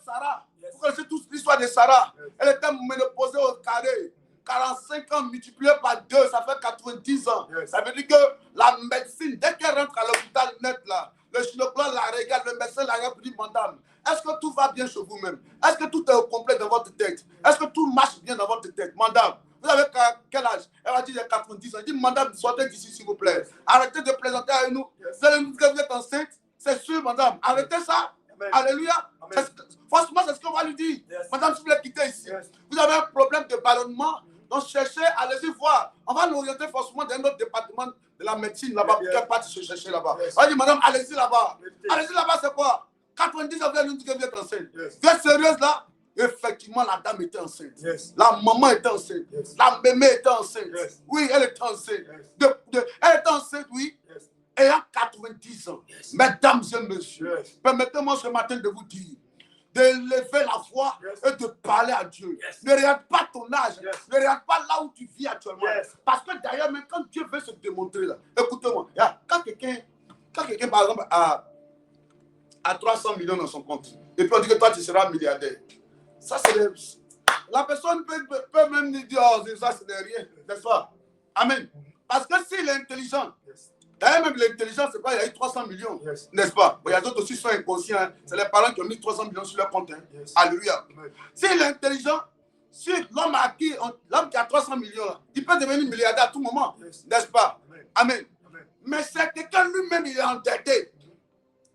Sarah? Vous connaissez tous l'histoire de Sarah. Elle était ménopausée au carré. 45 ans multiplié par 2, ça fait 90 ans. Ça veut dire que la médecine, dès qu'elle rentre à l'hôpital net là, le gynécologue la regarde, le médecin la regarde pour dire, madame, est-ce que tout va bien chez vous-même? Est-ce que tout est au complet dans votre tête? Est-ce que tout marche bien dans votre tête? Madame, vous avez quel âge? Elle va dire, j'ai 90 ans. Elle dit, madame, sortez d'ici s'il vous plaît. Arrêtez de plaisanter avec nous. Vous allez nous dire que vous êtes enceinte? C'est sûr, madame. Arrêtez ça. Amen. Alléluia. Forcément, c'est ce qu'on va lui dire. Madame, si vous voulez quitter ici, vous avez un problème de ballonnement. Donc cherchez, allez-y voir. On va nous orienter forcément dans notre département de la médecine là-bas, pour qu'elle parte se chercher là-bas. On va dire, madame, allez-y là-bas. Allez-y là-bas, c'est quoi? 90 ans, vous allez nous dire que vous êtes enceinte. Vous êtes sérieuse là? Effectivement, la dame était enceinte. La maman était enceinte. La mémé était enceinte. Oui, elle était enceinte. Elle était enceinte, oui. Ayant 90 ans. Mesdames et messieurs, permettez-moi ce matin de vous dire, d'élever la voix et de parler à Dieu. Ne regarde pas ton âge. Ne regarde pas là où tu vis actuellement. Parce que d'ailleurs, même quand Dieu veut se démontrer, là, écoutez-moi, quand quelqu'un, par exemple, a 300 millions dans son compte, et puis on dit que toi, tu seras milliardaire, ça, c'est la personne peut même dire, oh, ça, ce n'est rien, n'est-ce pas? Amen. Parce que s'il est intelligent, d'ailleurs, même l'intelligence, c'est quoi? Il y a eu 300 millions, n'est-ce pas? Il y a d'autres aussi qui sont inconscients. Hein. C'est les parents qui ont mis 300 millions sur leur compte. Hein. Alléluia. S'il est intelligent, si l'homme qui a 300 millions, là, il peut devenir milliardaire à tout moment, n'est-ce pas? Amen. Mais c'est quelqu'un lui-même, il est endetté.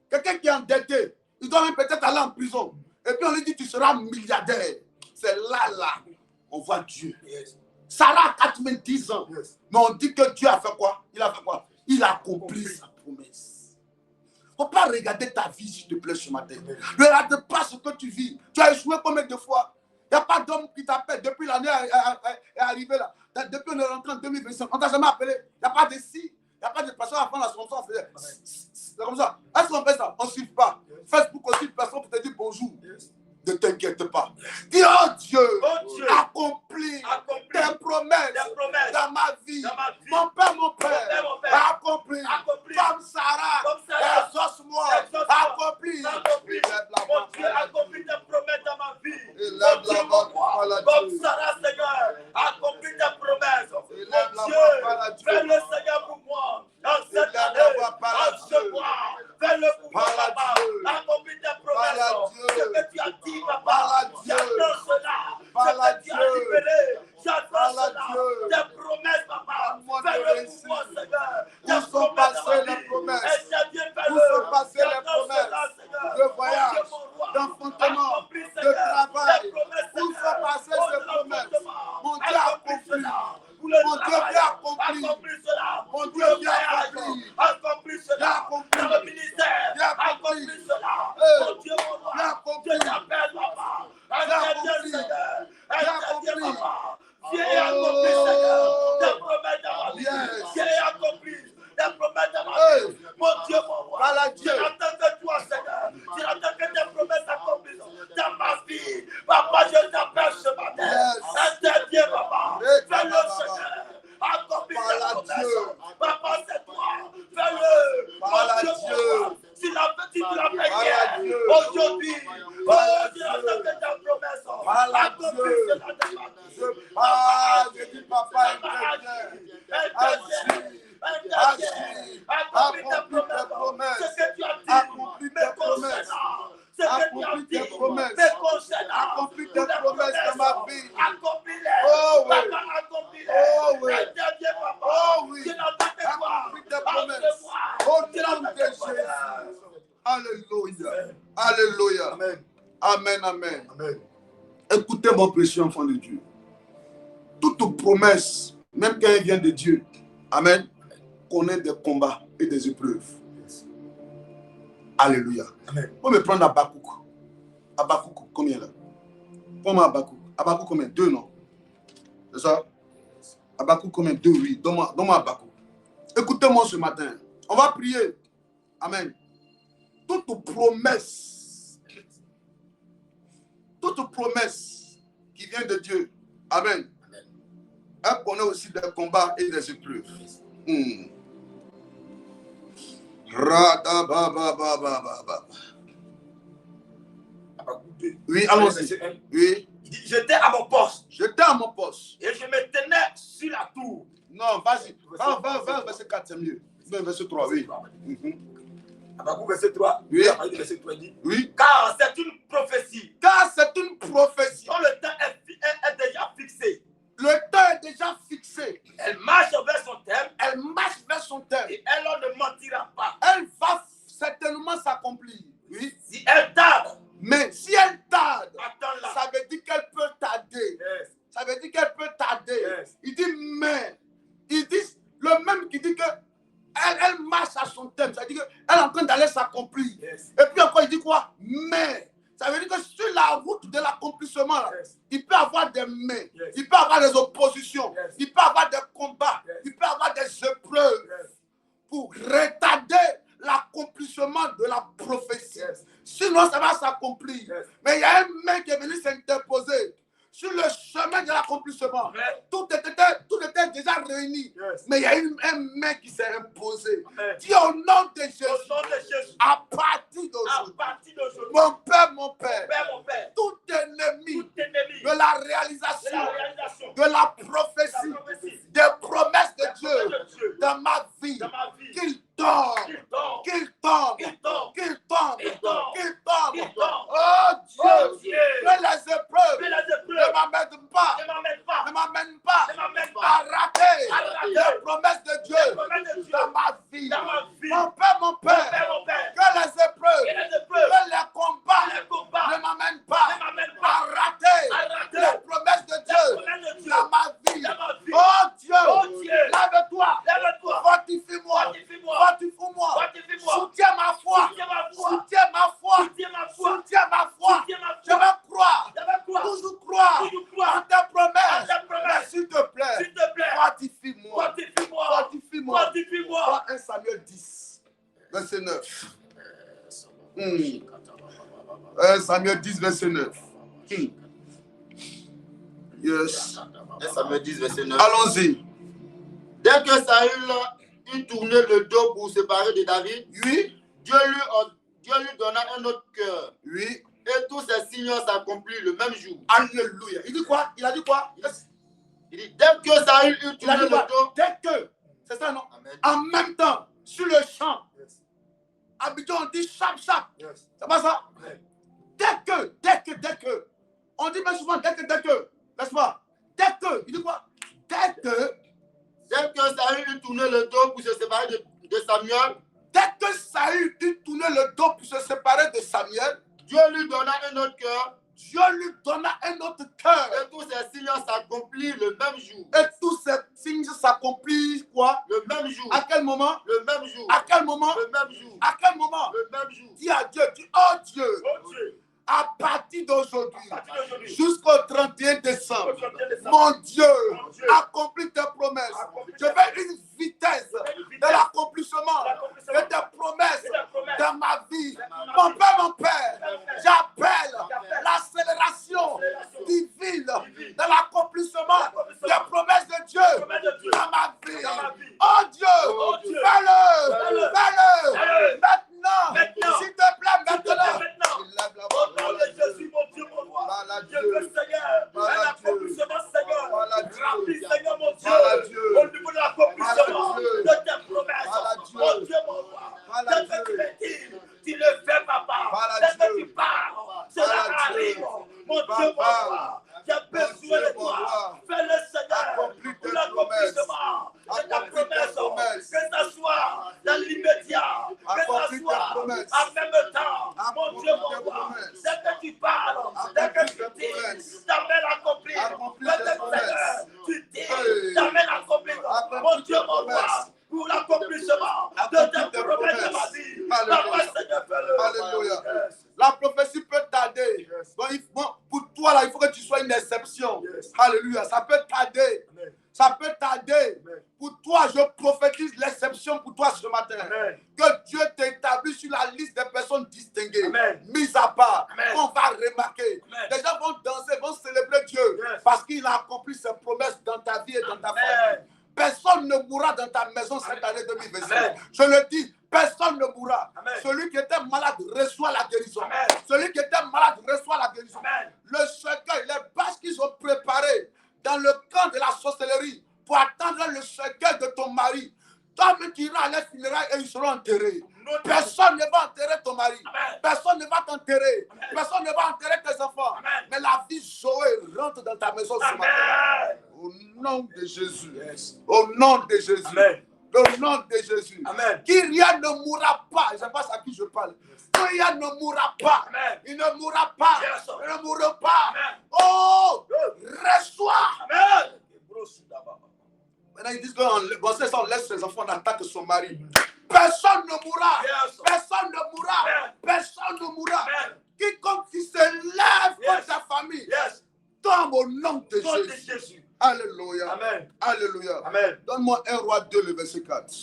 Quelqu'un qui est endetté, il doit même peut-être aller en prison. Et puis on lui dit, tu seras milliardaire. C'est là, on voit Dieu. Sarah a 90 ans. Mais on dit que Dieu a fait quoi? Il a fait quoi? Il a accompli sa promesse. Il ne faut pas regarder ta vie, s'il te plaît, ce matin. Ne regarde pas ce que tu vis. Tu as échoué combien de fois? Il n'y a pas d'homme qui t'appelle depuis l'année est arrivée là. Depuis qu'on est rentré en 2025, on ne t'a jamais appelé. Il n'y a pas de si. Il n'y a pas de personne avant la chanson. C'est comme ça. Est-ce qu'on fait ça? On ne suit pas. Facebook aussi, personne pour te dire bonjour. Ne t'inquiète pas. Dis, oh Dieu, accomplis tes promesses dans ma vie. Mon Père, accomplis. Comme Sarah, exauce-moi. Accomplis. Mon Dieu, accomplis tes promesses dans ma vie. Mon Dieu, comme Sarah, Seigneur, accomplis tes promesses. Mon Dieu, fais-le, Seigneur, pour moi. Dans cette année, en ce mois, fais-le pour moi, papa. Accomplis tes promesses. Ce que tu as dit, papa. J'attends cela. Ce que tu as libéré. J'attends cela. Tes promesses, papa. Fais-le pour moi, Seigneur. Où sont passées les promesses? Où sont passées les promesses de voyage, d'enfantement, de travail? Où sont passées ces promesses? Mon Dieu a accompli. Mon Dieu vient accomplir. Mon Dieu vient accomplir. Accomplis cela. Dans le ministère. Accomplis cela. Mon Dieu, mon roi. Je t'appelle, papa. Interviens, Seigneur. Interviens, papa. Viens et accomplis, Seigneur. Tes promesses dans ma vie. Viens et accomplis tes promesses dans ma vie. Mon Dieu, mon roi. Je n'attends que toi, Seigneur. Je n'attends que tes promesses accomplissent dans ma vie. Papa, je t'appelle ce matin. Interviens, papa. Fais-le, Seigneur. Accomplis tes promesses. Papa, c'est toi. Fais-le. Mon Dieu, mon roi. Si la petite tu l'as fait hier, aujourd'hui, oh, je n'attends que tes promesses. Accomplis cela dans ma vie. Je dis, papa, Accomplis tes promesses. Ce que tu as dit, Accomplis tes promesses. me concernant. Accomplis tes promesses dans ma vie. Accomplis-les. Oh oui. Papa, accomplis-les. Oh oui. Interviens, papa. Oh oui. Je n'entends que toi. Accomplis tes promesses. Entre-moi. Au nom de Jésus. Alléluia. Alléluia. Amen. Amen, amen. Amen. Écoutez mon précieux enfant de Dieu. Toute promesse, même quand elle vient de Dieu, amen, connaît des combats et des épreuves. Alléluia. Amen. On me prendre Habakkuk. Habakkuk, combien là? Prends-moi Habakkuk. Habakkuk combien? 2, non? C'est ça? Habakkuk combien? 2, oui. Donne-moi Habakkuk. Écoutez-moi ce matin. On va prier. Amen. Toute promesse qui vient de Dieu, amen, elle connaît aussi des combats et des épreuves. Oui, allons-y. Oui. Il dit, j'étais à mon poste. J'étais à mon poste. Et je me tenais sur la tour. Non, vas-y. Va, verset 4, c'est mieux. Verset 3, oui. Habakkuk, verset 3. Oui. Verset 3 dit, Oui. car c'est une prophétie. Car c'est une prophétie. Dont le temps est déjà fixé. Le temps est déjà fixé. Elle marche vers son terme. Elle marche vers son terme. Et elle ne mentira pas. Elle va certainement s'accomplir. Oui. Si elle tarde, Mais si elle tarde, attends-la. ça veut dire qu'elle peut tarder. Yes. Ça veut dire qu'elle peut tarder. Yes. Il dit mais. Il dit le même qui dit que elle marche à son terme. Ça veut dire qu'elle est en train d'aller s'accomplir. Yes. Et puis encore, il dit quoi? Mais. Ça veut dire que sur la route de l'accomplissement, là, Yes. il peut avoir des mais, Yes. il peut avoir des oppositions, Yes. il peut avoir des combats, Yes. il peut avoir des épreuves Yes. pour retarder l'accomplissement de la prophétie. Yes. Sinon, ça va s'accomplir. Yes. Mais il y a un mec qui est venu s'interposer sur le chemin de l'accomplissement. Yes. Tout était déjà réuni. Yes. Mais il y a un mec qui s'est imposé. Amen. Dis au nom de Jésus, Au nom de Jésus, à partir à d'aujourd'hui, partir d'aujourd'hui, mon Père, mon Père, tout ennemi tout ennemi de la de la réalisation réalisation de la prophétie, des promesses de Dieu Dieu dans ma vie, dans ma vie, qu'il tombe, qu'il tombe, qu'il tombe, qu'il tombe, qu'il tombe, qu'il tombe, qu'il tombe. qu'il tombe. Oh Oh Dieu, Dieu, que les épreuves que les ne épreuves m'amènent pas, ne m'emmènent pas, ne m'amènent pas ne m'emmènent pas à rater à rater les promesses de les Dieu promesses de Dieu dans ma vie. dans ma vie. Mon Père, Mon Père, que les épreuves, que les que épreuves, les combats les combats ne m'amènent pas ne m'amènent à pas rater à rater les promesses de les Dieu promesses de Dieu dans ma vie. dans ma vie. Oh Dieu, Oh Dieu, lève-toi, lève-toi, fortifie-moi, fortifie-moi, fortifie-moi, fortifie-moi, soutiens ma foi, soutiens ma foi, soutiens ma foi, soutiens ma foi, soutiens ma foi. soutiens ma Je foi. vais croire, Je vais croire, toujours croire toujours croire en tes promesses. en tes promesses. Mais s'il te plaît, S'il te plaît, fortifie-moi, fortifie-moi, fortifie-moi. fortifie-moi. Dans 1 Samuel 10, verset 9. 1 Samuel 10, verset 9. Yes. 1 Samuel 10, verset 9. Allons-y. Dès que Saül eut tourné le dos pour se séparer de David, Oui, Dieu lui donna un autre cœur. oui. Et tous ces signes s'accomplirent le même jour. Alléluia. Il dit quoi? Il a dit quoi? Il dit, dès que Saül eut Il a tourné dit quoi? le dos, Dès que. C'est ça, non? Amen. En même temps, sur le champ. Yes. Habituellement, on dit chap. Yes. C'est pas ça? Amen. Dès que. On dit même souvent dès que. N'est-ce pas? Dès que. Il dit quoi? Dès que Saül eut tourné le dos pour se séparer de Samuel, Saül eut tourné le dos pour se séparer de Samuel, Dieu lui donna un autre cœur. Dieu lui donna un autre cœur. Et tous ces signes s'accomplirent le même jour. Et tous ces signes s'accomplissent quoi? Le même jour. À quel moment? Le même jour. À quel moment? Le même jour. À quel moment? Le même jour. Dis à Dieu, dis, oh Dieu, Oh Dieu, à partir d'aujourd'hui, à partir d'aujourd'hui, jusqu'au 31 décembre, au 31 décembre, mon Dieu, Mon Dieu, accomplis tes promesses. accomplis Je tes veux une vitesse une de vitesse l'accomplissement de l'accomplissement de tes promesses de tes promesses dans ma vie. dans ma Mon Père, j'appelle l'accélération divine de l'accomplissement des promesses de Dieu dans ma vie. Oh Dieu, fais-le. Maintenant, s'il te plaît, maintenant. Au nom de Jésus, mon Dieu, mon roi, je veux, Seigneur, un accomplissement, Seigneur. Remplis, Seigneur, mon Dieu, au niveau de l'accomplissement de tes promesses. Mon Dieu, mon roi, je veux que tu le fais, papa. Je t'entends, mon Dieu, mon roi, dès que tu parles, dès que tu dis, t'amènes à accomplir. Peut-être tu dis, t'amènes à accomplir. Mon Dieu, mon roi, pour l'accomplissement de tes promesses de ma vie. Papa, Seigneur, fais-le. Alléluia. La prophétie peut tarder. Bon, pour toi, là, il faut que tu sois une exception. Alléluia. Ça peut tarder. Amen. Ça peut tarder. Amen. Pour toi, je prophétise l'exception pour toi ce matin. Amen. Que Dieu t'établit sur la liste des personnes distinguées. Amen. Mises à part. Amen. On va remarquer. Amen. Les gens vont danser, vont célébrer Dieu. Parce qu'il a accompli ses promesses dans ta vie et dans ta famille. Personne ne mourra dans ta maison cette année 2025. Je le dis, personne ne mourra. Amen. Celui qui était malade reçoit la guérison. Amen. Celui qui était malade reçoit la guérison. Amen. Le cercueil, les bâches qu'ils ont préparées dans le camp de la sorcellerie pour attendre le cercueil de ton mari. Toi-même, tu iras à les funérailles et ils seront enterrés. Personne ne va enterrer ton mari. Amen. Personne ne va t'enterrer. Personne ne va enterrer tes enfants. Amen. Mais la vie Zoé rentre dans ta maison ce matin. Au nom de Jésus. Au nom de Jésus. Amen. Au nom de Jésus. Amen. Kyria ne mourra pas. Je ne sais pas à qui je parle. Kyria ne mourra pas. Amen. Il ne mourra pas. Yes. Il ne mourra pas. Amen. Oh, reçois. Amen. Maintenant, ils disent qu'on laisse ses enfants en attaque son mari. Personne ne mourra. Yes. Personne ne mourra. Amen. Personne ne mourra. Amen. Quiconque qui se lève contre Yes. ta famille, Yes. tombe au nom de Nom de Jésus. Jésus. Alléluia. Amen. Alléluia. Amen. Donne-moi 1 Roi 2, le verset 4.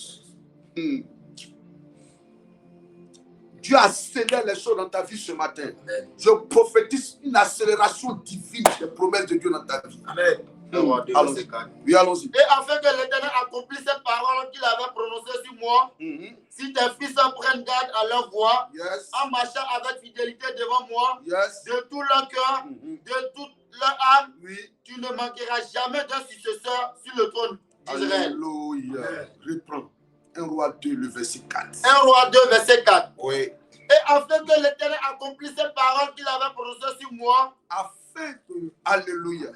Dieu accélère les choses dans ta vie ce matin. Amen. Je prophétise une accélération divine des promesses de Dieu dans ta vie. Amen. Allons-y. Oui, allons-y. Et afin que l'Éternel accomplisse cette parole qu'il avait prononcée sur moi, si tes fils prennent garde à leur voix, Yes. en marchant avec fidélité devant moi, Yes. de tout leur cœur, de toute leur âme, Oui. tu ne manqueras jamais d'un successeur sur le trône d'Israël. Alléluia. Reprends. 1 Roi 2, le verset 4. 1 Roi 2, verset 4. Oui. Et afin que l'Éternel accomplisse cette parole qu'il avait prononcée sur moi, Afin que, alléluia,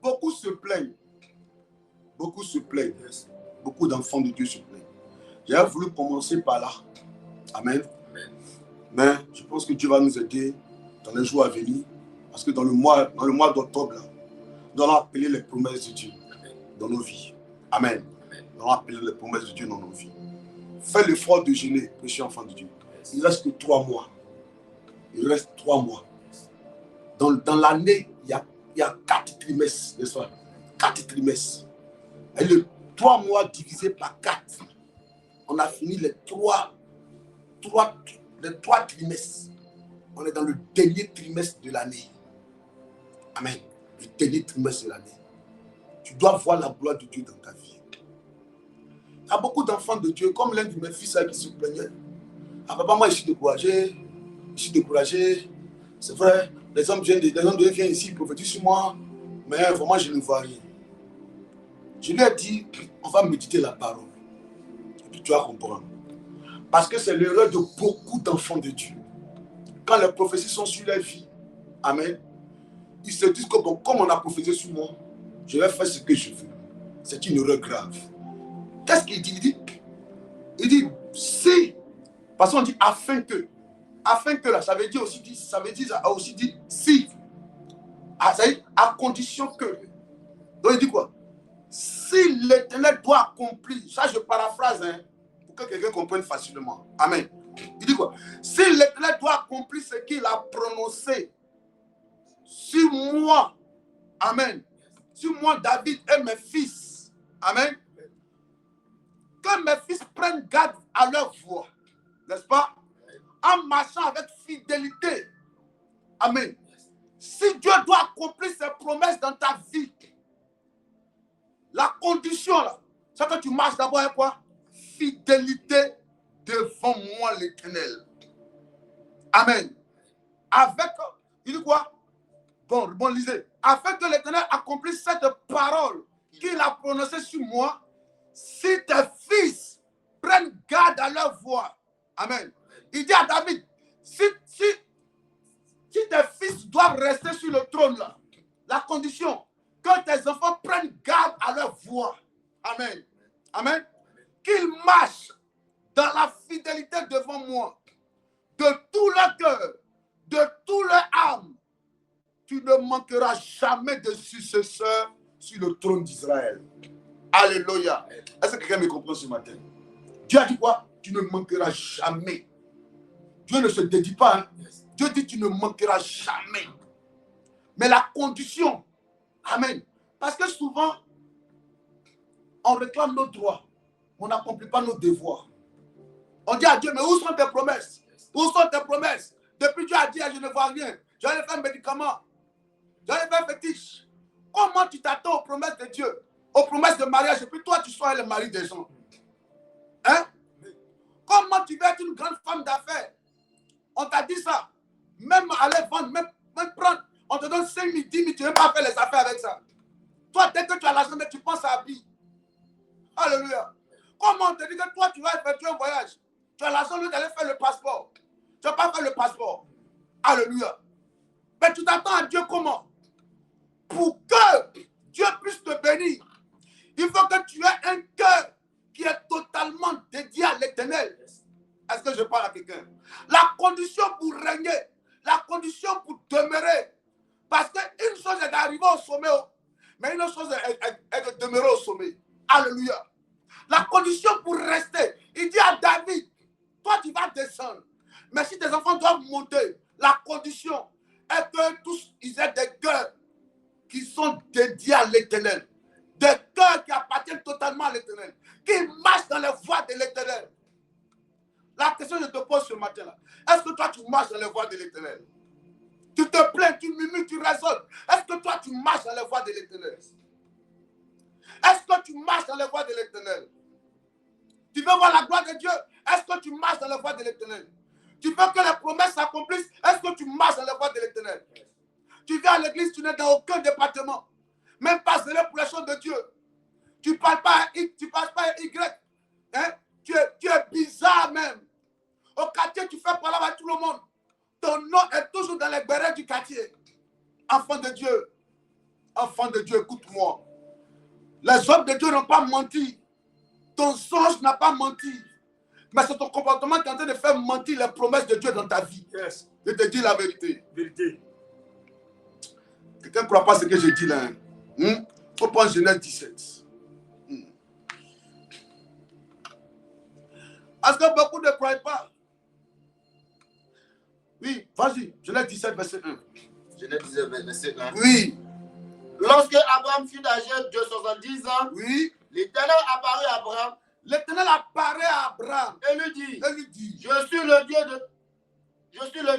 beaucoup se plaignent. Beaucoup se plaignent. Beaucoup d'enfants de Dieu se plaignent. J'ai voulu commencer par là. Amen. Mais je pense que Dieu va nous aider dans les jours à venir. Parce que dans le mois d'octobre, là, nous allons appeler les promesses de Dieu dans nos vies. Amen. Nous allons appeler les promesses de Dieu dans nos vies. Fais l'effort de jeûner, précieux enfant de Dieu. Il ne reste que 3 mois. Il reste 3 mois. Dans l'année, il y a 4 trimestres, n'est-ce pas? 4 trimestres. Et le 3 mois divisé par 4, on a fini les 3 trimestres. On est dans le dernier trimestre de l'année. Amen. Le dernier trimestre de l'année. Tu dois voir la gloire de Dieu dans ta vie. Il y a beaucoup d'enfants de Dieu, comme l'un de mes fils qui se plaignait. Ah, papa, moi, je suis découragé. Je suis découragé. C'est vrai, les hommes viennent ici, ils prophétisent sur moi. Mais vraiment, je ne vois rien. Je lui ai dit, on va méditer la parole. Et puis tu vas comprendre. Parce que c'est l'erreur de beaucoup d'enfants de Dieu. Quand les prophéties sont sur leur vie, amen, ils se disent que bon, comme on a prophétisé sur moi, je vais faire ce que je veux. C'est une erreur grave. Qu'est-ce qu'il dit? Il dit, si, parce qu'on dit afin que là, ça veut dire aussi, si, ça veut dire à condition que. Donc il dit quoi? Si l'Éternel doit accomplir, ça je paraphrase, hein, pour que quelqu'un comprenne facilement. Amen. Il dit quoi? Si l'Éternel doit accomplir ce qu'il a prononcé sur moi, amen, sur moi David et mes fils, amen, que mes fils prennent garde à leur voix, n'est-ce pas? En marchant avec fidélité, amen. Si Dieu doit accomplir ses promesses dans ta vie, la condition là, c'est que tu marches d'abord avec quoi? Fidélité devant moi l'Éternel. Amen. Avec, il dit quoi? Bon, lisez. Afin que l'Éternel accomplisse cette parole qu'il a prononcée sur moi, si tes fils prennent garde à leur voix. Amen. Il dit à David, si tes fils doivent rester sur le trône là, la condition, que tes enfants prennent garde à leur voix. Amen. Amen. Qu'ils marchent dans la fidélité devant moi. de tout leur cœur, de tout leur âme, tu ne manqueras jamais de successeur sur le trône d'Israël. Alléluia. Est-ce que quelqu'un me comprend ce matin? Dieu a dit quoi? Tu ne manqueras jamais. Dieu ne se dédie pas. Hein? Dieu dit tu ne manqueras jamais. Mais la condition, amen. Parce que souvent, on réclame nos droits, on n'accomplit pas nos devoirs. On dit à Dieu, mais où sont tes promesses? Où sont tes promesses? Depuis Dieu a dit, je ne vois rien. J'allais faire un médicament. J'allais faire un fétiche. Comment tu t'attends aux promesses de Dieu? Aux promesses de mariage, et puis toi, tu sois le mari des gens. Hein? Comment tu veux être une grande femme d'affaires? On t'a dit ça. Même aller vendre, même prendre. On te donne 5 000, 10 000, tu ne veux pas faire les affaires avec ça. Toi, dès que tu as l'argent, tu penses à habiller. Alléluia. Comment on te dit que toi, tu vas effectuer un voyage? Tu as l'argent d'aller faire le passeport. Tu ne vas pas faire le passeport. Alléluia. Mais tu t'attends à Dieu comment? Pour que Dieu puisse te bénir, il faut que tu aies un cœur qui est totalement dédié à l'Éternel. Est-ce que je parle à quelqu'un? La condition pour régner, la condition pour demeurer. Parce qu'une chose est d'arriver au sommet, mais une autre chose est de demeurer au sommet. Alléluia. La condition pour rester, il dit à David, toi tu vas descendre. Mais si tes enfants doivent monter, la condition est que tous ils aient des cœurs qui sont dédiés à l'Éternel. Des cœurs qui appartiennent totalement à l'Éternel. Qui marchent dans les voies de l'Éternel. La question que je te pose ce matin-là, est-ce que toi tu marches dans les voies de l'Éternel? Tu te plains, tu murmures, tu raisonnes. Est-ce que toi tu marches dans les voies de l'Éternel? Est-ce que tu marches dans les voies de l'Éternel? Tu veux voir la gloire de Dieu? Est-ce que tu marches dans les voies de l'Éternel? Tu veux que les promesses s'accomplissent? Est-ce que tu marches dans les voies de l'Éternel? Tu viens à l'église, tu n'es dans aucun département. Même pas zélé pour les choses de Dieu. Tu ne parles pas à X, tu ne parles pas à Y. Hein? Tu es bizarre même. Au quartier, tu fais parler avec tout le monde. Ton nom est toujours dans les bérets du quartier. Enfant de Dieu. Enfant de Dieu, écoute-moi. Les hommes de Dieu n'ont pas menti. Ton songe n'a pas menti. Mais c'est ton comportement qui est en train de faire mentir les promesses de Dieu dans ta vie. Yes. Je te dis la vérité. Vérité. Quelqu'un ne croit pas ce que je dis là. Il faut prendre Genèse 17. Est-ce que beaucoup ne croient pas? Oui, vas-y. Genèse 17, verset 1. Genèse 17, verset 1. Oui. Lorsque Abraham fut âgé de 70 ans, Oui. l'Éternel apparut à Abraham. L'Éternel apparaît à Abraham. Et lui dit, je suis le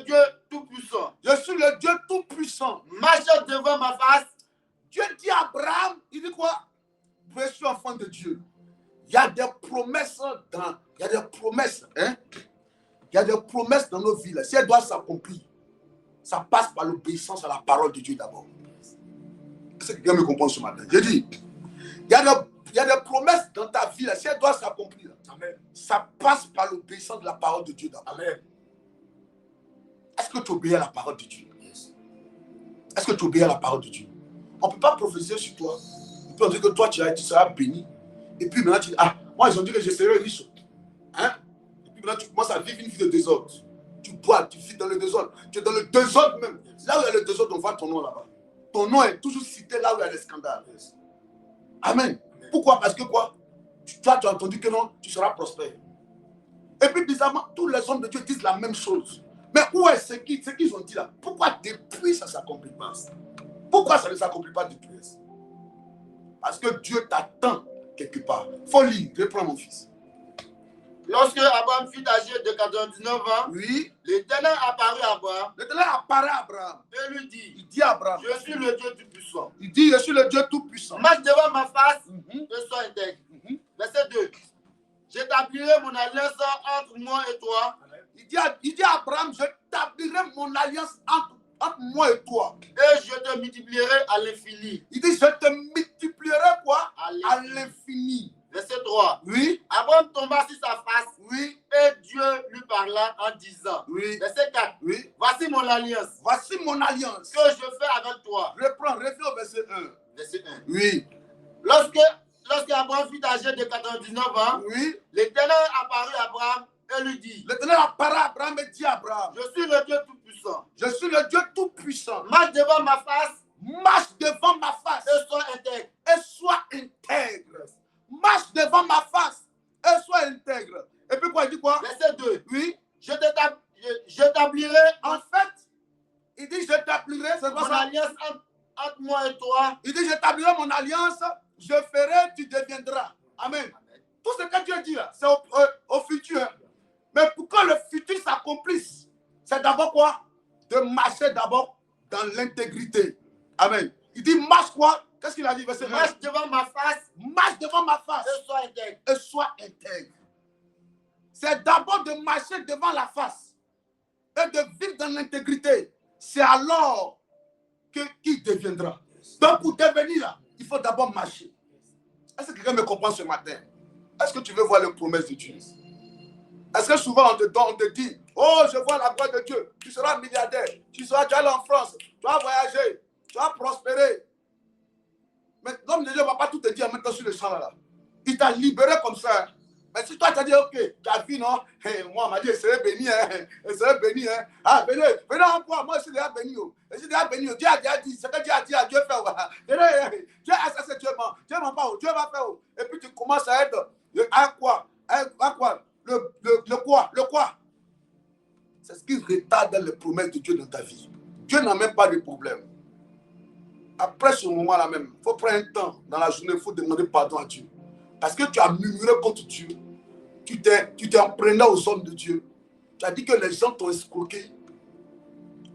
Dieu Tout-Puissant. Je suis le Dieu Tout-Puissant. Marche devant ma face. Dieu dit à Abraham, il dit quoi? Je suis enfant de Dieu. Il y a des promesses il y a des promesses, hein? Il y a des promesses dans nos vies. Si elles doivent s'accomplir, ça passe par l'obéissance à la parole de Dieu d'abord. Est-ce que quelqu'un me comprend ce matin? Je dis, il y a des promesses dans ta vie, si elles doivent s'accomplir, ça passe par l'obéissance de la parole de Dieu d'abord. Est-ce que tu obéis à la parole de Dieu? Est-ce que tu obéis à la parole de Dieu? On ne peut pas prophétiser sur toi. On peut dire que toi, tu seras béni. Et puis maintenant, tu dis, ah, moi, ils ont dit que je serai riche. Hein? Et puis maintenant, tu commences à vivre une vie de désordre. Tu bois, tu vis dans le désordre. Tu es dans le désordre même. Là où il y a le désordre, on voit ton nom là-bas. Ton nom est toujours cité là où il y a des scandales. Amen. Pourquoi? Parce que quoi? Toi, tu as entendu que non, tu seras prospère. Et puis bizarrement, tous les hommes de Dieu disent la même chose. Mais où est ce qu'ils ont dit là? Pourquoi depuis ça ne s'accomplit pas? Pourquoi ça ne s'accomplit pas depuis? Parce que Dieu t'attend quelque part. Faut lire, reprends mon fils. Lorsque Abraham fut âgé de 99 ans, Oui. l'Éternel apparut à Abraham. L'Éternel apparaît à Abraham. Et lui dit, il dit à Abraham, je suis le Dieu Tout-Puissant. Il dit, je suis le Dieu Tout-Puissant. Marche devant ma face et sois intègre. Verset 2. J'établirai mon alliance entre moi et toi. Il dit à Abraham, j'établirai mon alliance entre moi et toi. Et je te multiplierai à l'infini. Il dit, je te multiplierai quoi? À l'infini. Verset 3. Oui. Abraham tomba sur sa face. Oui. Et Dieu lui parla en disant. Oui. Verset 4. Oui. Voici mon alliance. Voici mon alliance. Que je fais avec toi. Reviens au verset 1. Verset 1. Oui. Lorsque Abraham fut âgé de 99 ans, oui. l'Éternel apparut à Abraham et lui dit, l'Éternel apparaît à Abraham et dit à Abraham, je suis le Dieu Tout-Puissant. je suis le Dieu Tout-Puissant. Marche devant ma face Marche devant ma face et sois intègre. et sois intègre. Marche devant ma face et sois intègre. Et puis quoi, il dit quoi? Verset 2. Oui. J'établirai En fait, il dit j'établirai, c'est mon quoi ça? alliance entre moi et toi. Il dit j'établirai mon alliance, je ferai, tu deviendras. Amen. Tout ce que Dieu dit là, c'est au futur. Mais pour que le futur s'accomplisse, c'est d'abord quoi? De marcher d'abord dans l'intégrité. Amen. Il dit marche quoi? Qu'est-ce qu'il a dit? Verset 1. Marche devant ma face Marche devant ma face et sois intègre. et sois intègre. C'est d'abord de marcher devant la face et de vivre dans l'intégrité. C'est alors qu'il deviendra. Donc pour devenir là, il faut d'abord marcher. Est-ce que quelqu'un me comprend ce matin? Est-ce que tu veux voir les promesses de Dieu? Est-ce que souvent on te dit, oh, je vois la gloire de Dieu, tu seras milliardaire, tu vas aller en France, tu vas voyager, tu vas prospérer. Mais l'homme de Dieu ne va pas tout te dire en même temps sur le champ là. Il t'a libéré comme ça. Mais si toi tu as dit, ok, tu as vu, non? Hey, moi, on m'a dit, elle serait bénie, hein? Elle serait bénie, hein? Ah, venez encore, moi je suis déjà béni. Je suis déjà béni. Dieu a déjà dit, ce que Dieu a dit à Dieu fait. Dieu a cessé, Dieu ment pas, Dieu va faire. Et puis tu commences à être, à quoi? Le quoi? C'est ce qui retarde les promesses de Dieu dans ta vie. Dieu n'a même pas de problème. Après ce moment-là même, il faut prendre un temps dans la journée, il faut demander pardon à Dieu. Parce que tu as murmuré contre Dieu. Tu t'es emprunté aux hommes de Dieu. Tu as dit que les gens t'ont escroqué.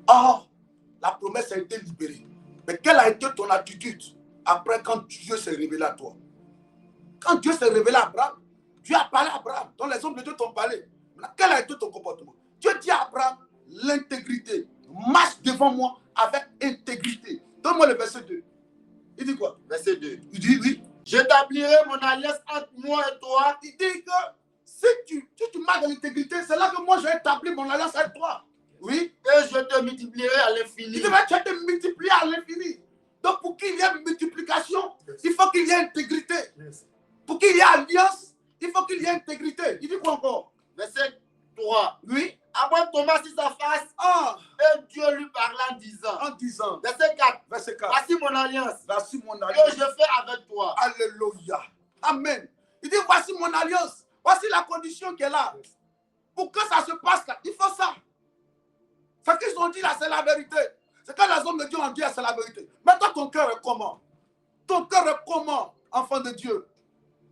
Or, la promesse a été libérée. Mais quelle a été ton attitude après quand Dieu s'est révélé à toi? Quand Dieu s'est révélé à Abraham, Dieu a parlé à Abraham. Donc les hommes de Dieu t'ont parlé. Maintenant, quel a été ton comportement? Dieu dit à Abraham, l'intégrité. Marche devant moi avec intégrité. Donne-moi le verset 2. Il dit quoi? Verset 2. Il dit oui. J'établirai mon alliance entre moi et toi. Il dit que si tu marches dans l'intégrité, c'est là que moi j'ai établi mon alliance avec toi. Oui. Et je te multiplierai à l'infini. Il dit, tu vas te multiplier à l'infini. Donc pour qu'il y ait multiplication, il faut qu'il y ait intégrité. Pour qu'il y ait alliance, il faut qu'il y ait intégrité. Il dit quoi encore? Verset 3. Oui. Abraham tomba sur sa face et Dieu lui parla en disant. Verset 4. Verset 4. Voici mon alliance. Voici mon Que alliance. je fais avec toi. Alléluia. Amen. Il dit voici mon alliance. Voici la condition qu'elle a. Pour que ça se passe là, il faut ça. Ce qu'ils ont dit là, c'est la vérité. C'est quand les hommes de Dieu ont dit, c'est la vérité. Mais toi, ton cœur est comment? Ton cœur est comment, enfant de Dieu?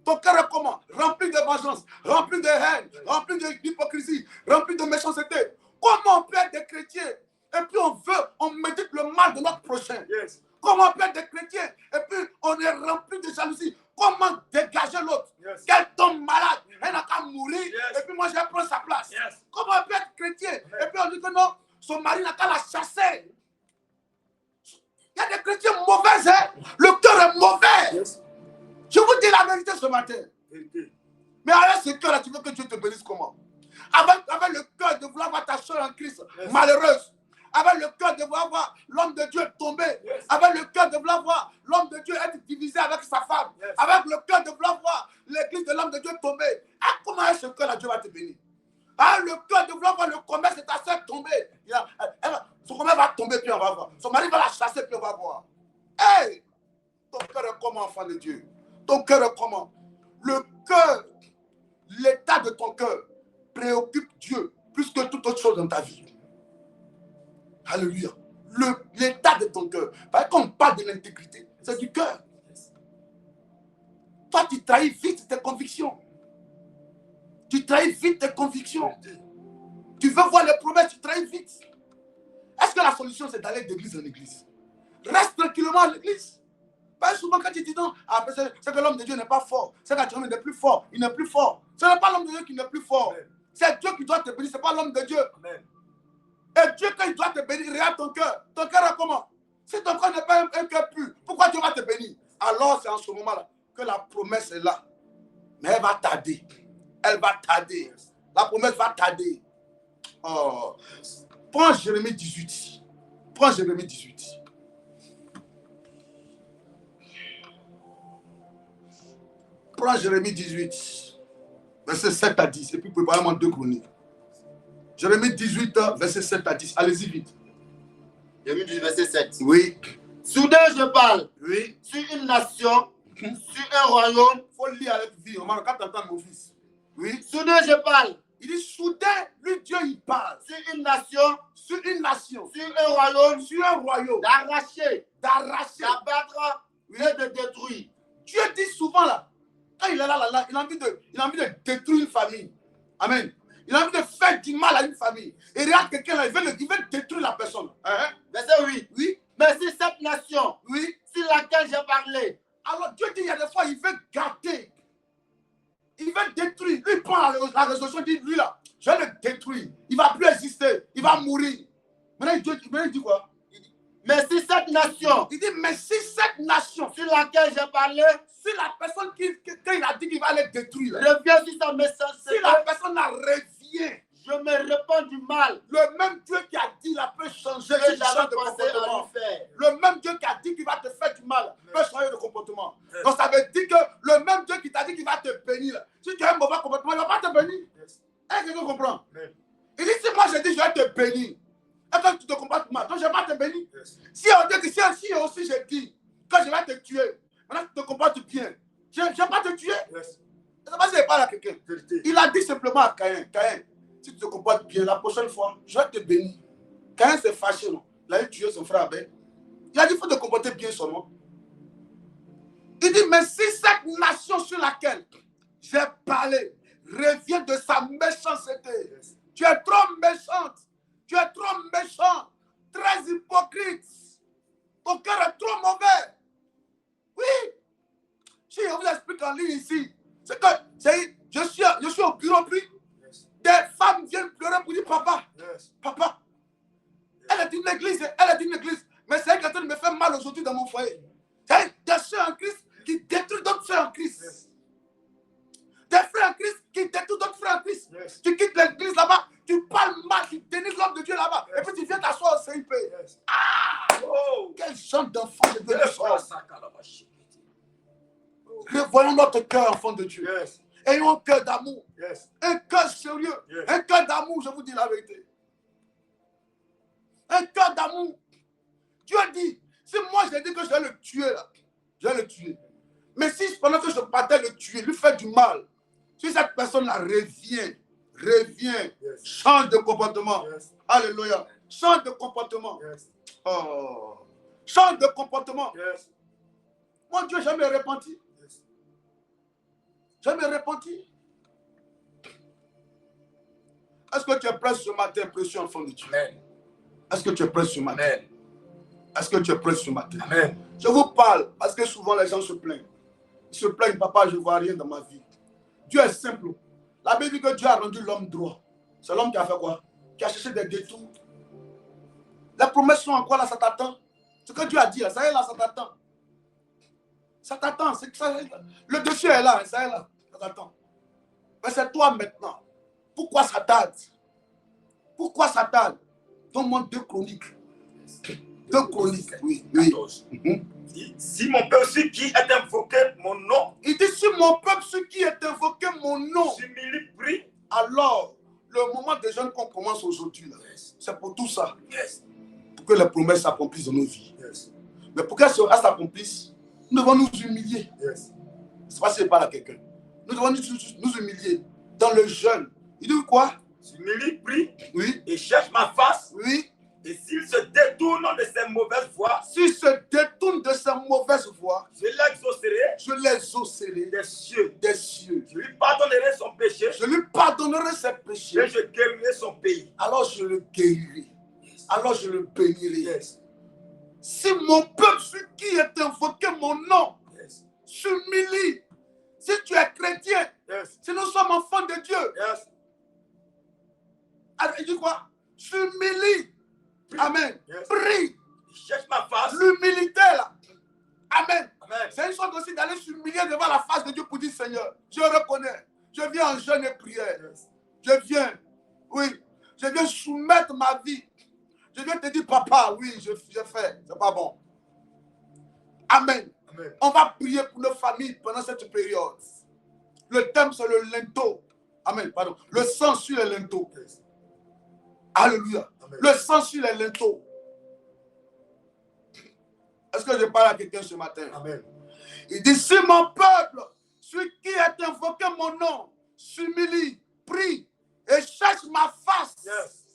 Ton cœur est comment? Rempli de vengeance, rempli de haine, rempli d'hypocrisie, rempli de méchanceté. Comment on peut être des chrétiens et puis on médite le mal de notre prochain? Yes. Comment on peut être des chrétiens et puis on est rempli de jalousie? Comment dégager l'autre? Yes. Qu'elle tombe malade, elle n'a qu'à mourir, Yes. et puis moi je vais prendre sa place. Yes. Comment on peut être chrétien et puis on dit que non, son mari n'a qu'à la chasser? Il y a des chrétiens mauvais, hein? Le cœur est mauvais. Yes. Je vous dis la vérité ce matin. Vérité. Mais avec ce cœur-là, tu veux que Dieu te bénisse comment? Avec le cœur de vouloir voir ta soeur en Christ malheureuse. Avec le cœur de vouloir voir l'homme de Dieu tomber. Yes. Avec le cœur de vouloir voir l'homme de Dieu être divisé avec sa femme. Yes. Avec le cœur de vouloir voir l'église de l'homme de Dieu tomber. Ah, comment avec ce cœur-là, Dieu va te bénir? Ah, le cœur de vouloir voir le commerce de ta soeur tomber. Son commerce va tomber, puis on va voir. Son mari va la chasser, puis on va voir. Hey! Ton cœur est comment, enfant de Dieu? Ton cœur est comment? Le cœur, l'état de ton cœur préoccupe Dieu plus que toute autre chose dans ta vie. Alléluia. L'état de ton cœur. Parce qu'on parle de l'intégrité, c'est du cœur. Toi, tu trahis vite tes convictions. Tu trahis vite tes convictions. Tu veux voir les promesses, tu trahis vite. Est-ce que la solution, c'est d'aller d'église en église? Reste tranquillement à l'église. Pas souvent quand tu dis non, c'est que l'homme de Dieu n'est pas fort. C'est que l'homme n'est plus fort. Il n'est plus fort. Ce n'est pas l'homme de Dieu qui n'est plus fort. C'est Dieu qui doit te bénir, ce n'est pas l'homme de Dieu. Amen. Et Dieu, quand il doit te bénir, regarde ton cœur. Ton cœur est comment? Si ton cœur n'est pas un cœur pur, pourquoi Dieu va te bénir? Alors c'est en ce moment-là que la promesse est là. Mais elle va tarder. Elle va tarder. La promesse va tarder. Oh. Prends Jérémie 18. Prends Jérémie 18. Prends Jérémie 18. verset 7 à 10. Et puis préparez-moi 2 Chroniques. Jérémie 18, verset 7 à 10. Allez-y vite. Jérémie 18, verset 7. Oui. Soudain, je parle. Oui. Sur une nation, sur un royaume. Il faut lire avec vie. On va entendre mon fils. Oui. Soudain, je parle. Il dit soudain, lui Dieu il parle. Sur une nation. Sur une nation. Sur un royaume. Sur un royaume. D'arracher. D'abattre. Oui. Et de détruire. Dieu dit souvent là, quand il est là, il a envie de détruire une famille. Amen. Il a envie de faire du mal à une famille. Et regarde quelqu'un là, il veut détruire la personne. Hein? Verset 8. Oui. Mais c'est cette nation, oui, sur laquelle j'ai parlé. Alors Dieu dit, il y a des fois, il veut gâter. Il veut détruire. Lui, il prend la résolution, il dit, lui là, je vais le détruire. Il ne va plus exister. Il va mourir. Maintenant, Dieu il dit quoi? Mais si cette nation, il dit, mais si cette nation sur laquelle j'ai parlé, si la personne quand il a dit qu'il va les détruire, revient sur sa message, si la personne là revient, je me répands du mal. Le même Dieu qui a dit là peut changer que de comportement. Le même Dieu qui a dit qu'il va te faire du mal peut changer de comportement. Donc ça veut dire que le même Dieu qui t'a dit qu'il va te bénir, si tu as un mauvais comportement, il ne va pas te bénir. Est-ce que tu comprends? Il dit, si moi je dis je vais te bénir, et quand tu te comportes mal, donc je ne vais pas te bénir. Si on dit que si aussi je dis que je vais te tuer, maintenant tu te comportes bien, je ne vais pas te tuer. Je ne sais pas si il parle à quelqu'un. Il a dit simplement à Caïn, si tu te comportes bien, la prochaine fois, je vais te bénir. Caïn s'est fâché, non? Il a tué son frère Abel. Il a dit, il faut te comporter bien seulement. Il dit, mais si cette nation sur laquelle j'ai parlé revient de sa méchanceté, tu es trop méchante, tu es trop méchant, très hypocrite, ton cœur est trop mauvais. Oui, si je vous explique en ligne ici, c'est que je suis au bureau, puis des femmes viennent pleurer pour dire papa, papa. Elle est d'une église, mais c'est elle qui est en train de me faire mal aujourd'hui dans mon foyer. C'est des soeurs en Christ qui détruisent d'autres soeurs en Christ. Des frères en Christ qui détruisent d'autres frères en Christ. Tu quittes l'église là-bas, tu parles mal, tu dénigres l'homme de Dieu là-bas, et puis tu viens t'asseoir au CIP. Ah! Oh! Quel genre d'enfant de Dieu est. Revoyons notre cœur, enfant de Dieu. Ayons un cœur d'amour, un cœur sérieux, un cœur d'amour, je vous dis la vérité. Un cœur d'amour. Dieu dit, si moi je dis que je vais le tuer là, je vais le tuer. Mais si pendant que je partais le tuer, lui faire du mal, si cette personne-là revient, change de comportement. Alléluia. Change de comportement. Oh. Change de comportement. Mon Dieu, jamais repenti. Jamais repenti. Est-ce que tu es prêt ce matin, précieux enfant de Dieu? Amen. Est-ce que tu es prêt ce matin? Amen. Est-ce que tu es prêt ce matin? Amen. Je vous parle parce que souvent les gens se plaignent. Ils se plaignent, papa, je ne vois rien dans ma vie. Dieu est simple. La Bible dit que Dieu a rendu l'homme droit. C'est l'homme qui a fait quoi? Qui a cherché des détours. Les promesses sont encore là, ça t'attend. Ce que Dieu a dit, ça y est là, ça t'attend. Ça t'attend. Le dossier est là, ça y est là, ça t'attend. Mais c'est toi maintenant. Pourquoi ça tarde? Pourquoi ça tarde? Donne-moi 2 Chroniques. 2 Chroniques, oui. 14. Si mon peuple, celui qui est invoqué mon nom, il dit, si mon peuple, celui qui est invoqué mon nom, s'humilie, prie, alors le moment de jeûne qu'on commence aujourd'hui, c'est pour tout ça. Pour que les promesses s'accomplissent dans nos vies. Mais pour qu'elles s'accomplissent, nous devons nous humilier. C'est pas si je parle à quelqu'un. Nous devons nous humilier dans le jeûne. Il dit quoi? S'humilie, prie, oui, et cherche ma face. Oui. Et s'il se détourne de ses mauvaises voies, s'il se détourne de ses mauvaises voies, je l'exaucerai, je l'exaucerai des cieux. Je lui pardonnerai son péché. Je lui pardonnerai ses péchés. Et je guérirai son pays. Alors je le guérirai. Alors je le bénirai. Si mon peuple, celui qui est invoqué mon nom, s'humilie. Si tu es chrétien, si nous sommes enfants de Dieu, alors il dit quoi? S'humilie. Amen. Prie. Cherche ma face. L'humilité là. Amen. Amen. C'est une chose aussi d'aller s'humilier devant la face de Dieu pour dire Seigneur, je reconnais. Je viens en jeûne et prière. Je viens. Oui. Je viens soumettre ma vie. Je viens te dire papa, oui, je fais. C'est pas bon. Amen. Amen. On va prier pour nos familles pendant cette période. Le thème c'est le linteau. Amen, pardon. Le sang sur les linteaux. Yes. Alléluia. Amen. Le sang sur les linteaux. Est-ce que je parle à quelqu'un ce matin? Amen. Il dit, si mon peuple, celui qui a invoqué mon nom, s'humilie, prie et cherche ma face. Yes.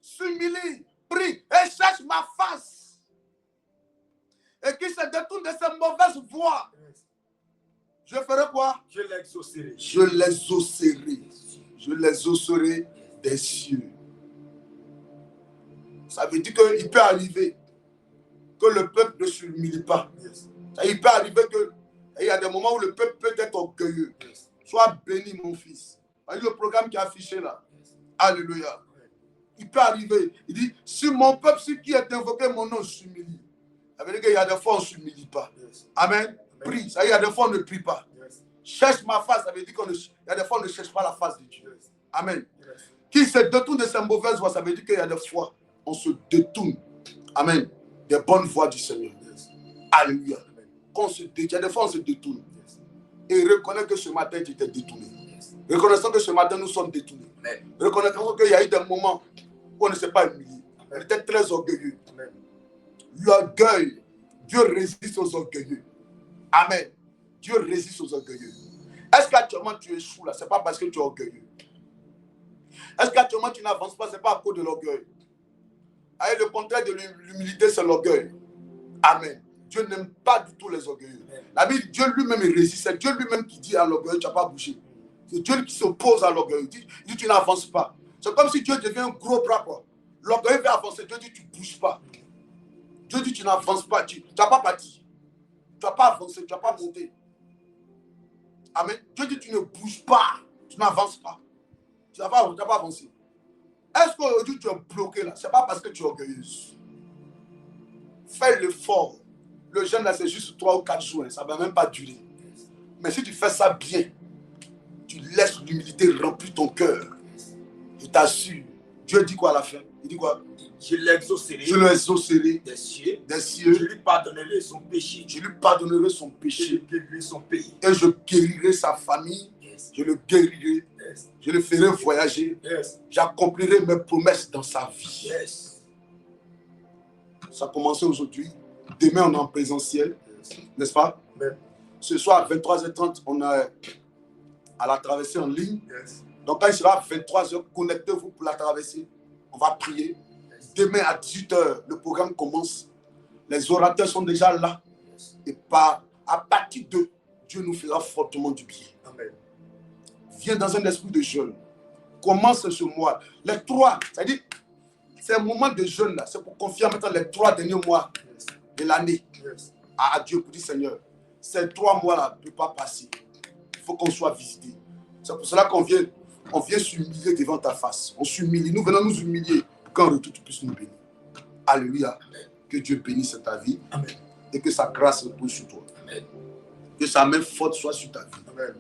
S'humilie, prie et cherche ma face. Et qui se détourne de ses mauvaises voies. Yes. Je ferai quoi? Je l'exaucerai. Je les osserai. Je les osserai des cieux. Ça veut dire qu'il peut arriver que le peuple ne s'humilie pas. Yes. Il peut arriver qu'il y a des moments où le peuple peut être orgueilleux. Yes. Sois béni, mon fils. Voyez le programme qui est affiché là. Yes. Alléluia. Il peut arriver. Il dit, si mon peuple, celui qui est invoqué mon nom, s'humilie. Ça veut dire qu'il y a des fois, on ne s'humilie pas. Yes. Amen. Amen. Prie. Ça veut dire qu'il y a des fois, on ne prie pas. Yes. Cherche ma face. Ça veut dire qu'il y a des fois, on ne cherche pas la face de Dieu. Yes. Amen. Yes. Qui se détourne de ses mauvaises voies, ça veut dire qu'il y a des fois, on se détourne. Amen. Des bonnes voies du Seigneur. Yes. Alléluia. Amen. Il y a des fois, on se détourne. Yes. Et reconnais que ce matin, tu t'es détourné. Yes. Reconnaissons que ce matin, nous sommes détournés. Amen. Reconnaissons qu'il y a eu des moments où on ne s'est pas humilié. On était très orgueilleux. Amen. L'orgueil, Dieu résiste aux orgueilleux. Amen. Dieu résiste aux orgueilleux. Est-ce qu'actuellement tu échoues là? Ce n'est pas parce que tu es orgueilleux. Est-ce qu'actuellement tu n'avances pas? Ce n'est pas à cause de l'orgueil. Le contraire de l'humilité, c'est l'orgueil. Amen. Dieu n'aime pas du tout les orgueilleux. La Bible, Dieu lui-même résiste. C'est Dieu lui-même qui dit à l'orgueil, tu n'as pas bougé. C'est Dieu qui s'oppose à l'orgueil. Il dit, tu n'avances pas. C'est comme si Dieu devient un gros bras. L'orgueil veut avancer. Dieu dit, tu ne bouges pas. Dieu dit, tu n'avances pas. Tu n'as pas parti. Tu n'as pas avancé. Tu n'as pas monté. Amen. Dieu dit, tu ne bouges pas. Tu n'avances pas. Tu n'as pas avancé. Est-ce qu'aujourd'hui tu es bloqué là? Ce n'est pas parce que tu es orgueilleuse. Fais l'effort. Le jeûne là, c'est juste 3 ou 4 jours. Ça ne va même pas durer. Mais si tu fais ça bien, tu laisses l'humilité remplir ton cœur. Je t'assure. Dieu dit quoi à la fin? Il dit quoi? Je l'exaucerai. Je l'exaucerai des cieux. Des cieux. Je lui pardonnerai son péché. Je lui pardonnerai son Et je péché. guérirai son pays. Et je guérirai sa famille. Yes. Je le guérirai. Yes. Je le ferai voyager. Yes. J'accomplirai mes promesses dans sa vie. Yes. Ça a commencé aujourd'hui. Demain, on est en présentiel. Yes. N'est-ce pas? Amen. Ce soir, à 23h30, on est à la traversée en ligne. Yes. Donc, quand il sera 23h, connectez-vous pour la traversée. On va prier. Yes. Demain, à 18h, le programme commence. Les orateurs sont déjà là. Yes. Et à partir de Dieu nous fera fortement du bien. Amen. Viens dans un esprit de jeûne. Commence ce mois. Les 3, c'est-à-dire, c'est un moment de jeûne là. C'est pour confier maintenant les 3 derniers mois Yes. de l'année Yes. à Dieu pour dire, Seigneur, ces 3 mois-là ne peuvent pas passer. Il faut qu'on soit visité. C'est pour cela qu'on vient s'humilier devant ta face. On s'humilie. Nous venons nous humilier pour qu'en retour, tu puisses nous bénir. Alléluia. Amen. Que Dieu bénisse ta vie. Amen. Et que sa grâce repose sur toi. Amen. Que sa main forte soit sur ta vie. Amen.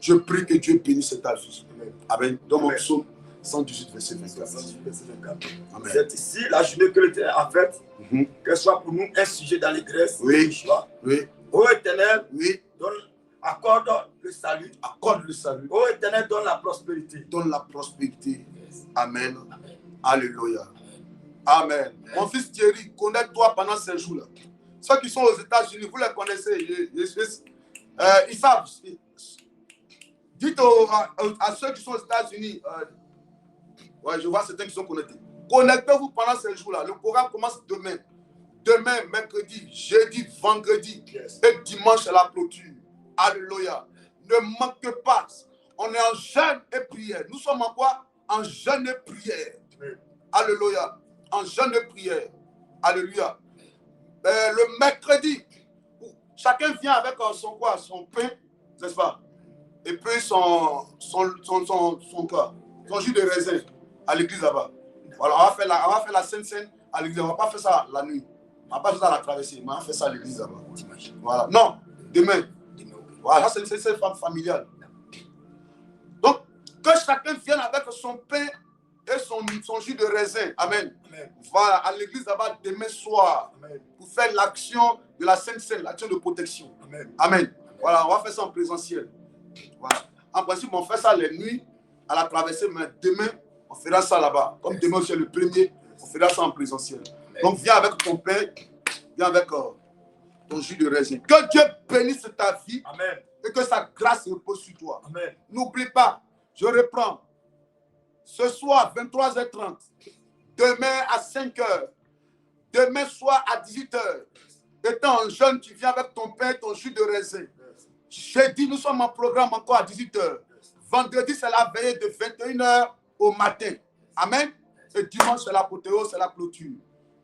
Je prie que Dieu bénisse ta vie. Amen. Amen. Dans mon Amen. psaume 118, verset 24. 118, verset 24. Amen. C'est ici la journée que l'Éternel a faite, Mhm. qu'elle soit pour nous un sujet d'allégresse. Oui. Et de joie. Oui, Ô Éternel, oui. accorde le salut. Accorde le salut. Ô Éternel, donne la prospérité. Donne la prospérité. Yes. Amen. Amen. Alléluia. Amen. Mon fils Thierry, connais-toi pendant ces jours-là. Ceux qui sont aux États-Unis, vous les connaissez. Ils savent. Dites à ceux qui sont aux États-Unis, ouais, je vois certains qui sont connectés. Connectez-vous pendant ces jours-là. Le programme commence demain. Demain, mercredi, jeudi, vendredi Yes. et dimanche à la clôture. Alléluia. Ne manquez pas. On est en jeûne et prière. Nous sommes en quoi? En jeûne et prière. Amen. Alléluia. En jeûne et prière. Alléluia. Le mercredi, chacun vient avec son quoi? Son pain, n'est-ce pas? Et puis son jus de raisin à l'église là-bas. Voilà, on va faire la Sainte Seine à l'église. On ne va pas faire ça la nuit. On ne va pas faire ça à la traversée. Mais on va faire ça à l'église là-bas. Voilà. Non, demain. Voilà, c'est une femme familiale. Donc, que chacun vienne avec son pain et son jus de raisin. Amen. Amen. Voilà, à l'église là-bas demain soir. Amen. Pour faire l'action de la Sainte Seine, l'action de protection. Amen. Amen. Voilà, on va faire ça en présentiel. Voilà. En principe, on fait ça les nuits à la traversée, mais demain, on fera ça là-bas. Comme demain, c'est le premier, on fera ça en présentiel. Donc, viens avec ton père, viens avec ton jus de raisin. Que Dieu bénisse ta vie. Amen. Et que sa grâce repose sur toi. Amen. N'oublie pas, je reprends. Ce soir, 23h30. Demain à 5h. Demain soir à 18h. Étant un jeune, tu viens avec ton pain, ton jus de raisin. Jeudi, nous sommes en programme encore à 18h. Vendredi, c'est la veillée de 21h au matin. Amen. Et dimanche, c'est l'apothéose, c'est la clôture.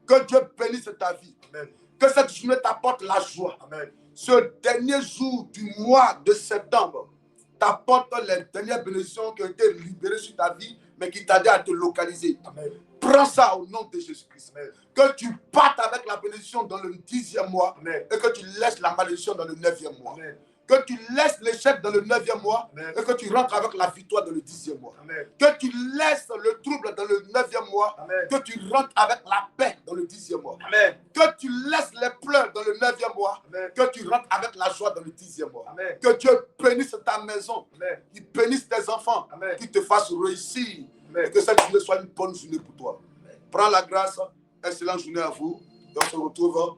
Que Dieu bénisse ta vie. Amen. Que cette journée t'apporte la joie. Amen. Ce dernier jour du mois de septembre t'apporte les dernières bénédictions qui ont été libérées sur ta vie, mais qui t'aidaient à te localiser. Amen. Prends ça au nom de Jésus-Christ. Que tu partes avec la bénédiction dans le 10e mois. Amen. Et que tu laisses la malédiction dans le 9e mois. Amen. Que tu laisses l'échec dans le 9e mois. Amen. Et que tu rentres avec la victoire dans le 10e mois. Amen. Que tu laisses le trouble dans le 9e mois. Amen. Que tu rentres avec la paix dans le 10e mois. Amen. Que tu laisses les pleurs dans le 9e mois. Amen. Que tu rentres avec la joie dans le 10e mois. Amen. Que Dieu bénisse ta maison. Amen. Qu'il bénisse tes enfants. Amen. Qu'il te fasse réussir. Amen. Et que cette journée soit une bonne journée pour toi. Amen. Prends la grâce. Excellente journée à vous. Et on se retrouve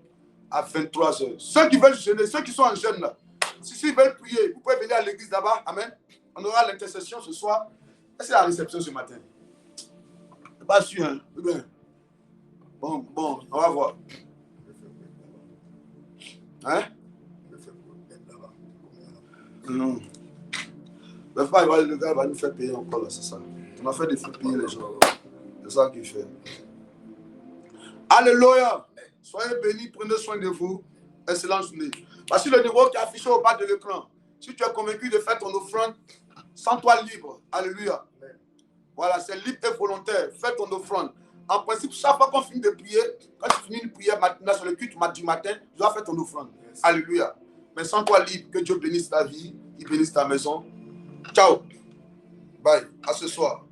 à 23h. Ceux qui veulent jeûner, ceux qui sont en jeûne là, si ils veulent prier, vous pouvez venir à l'église là-bas. Amen. On aura l'intercession ce soir. Et c'est la réception ce matin. Pas sûr, hein? Bien. Bon, on va voir. Hein? Non. Le gars va nous faire payer encore là, c'est ça. On a fait des frais payer les gens. C'est ça qu'il fait. Alléluia. Soyez bénis, prenez soin de vous. Excellente journée. Voici le numéro qui est affiché au bas de l'écran. Si tu es convaincu de faire ton offrande, sens-toi libre. Alléluia. Amen. Voilà, c'est libre et volontaire. Fais ton offrande. En principe, chaque fois qu'on finit de prier, quand tu finis une prière matinale sur le culte du matin, tu dois faire ton offrande. Yes. Alléluia. Mais sens-toi libre. Que Dieu bénisse ta vie, qu'il bénisse ta maison. Ciao. Bye. À ce soir.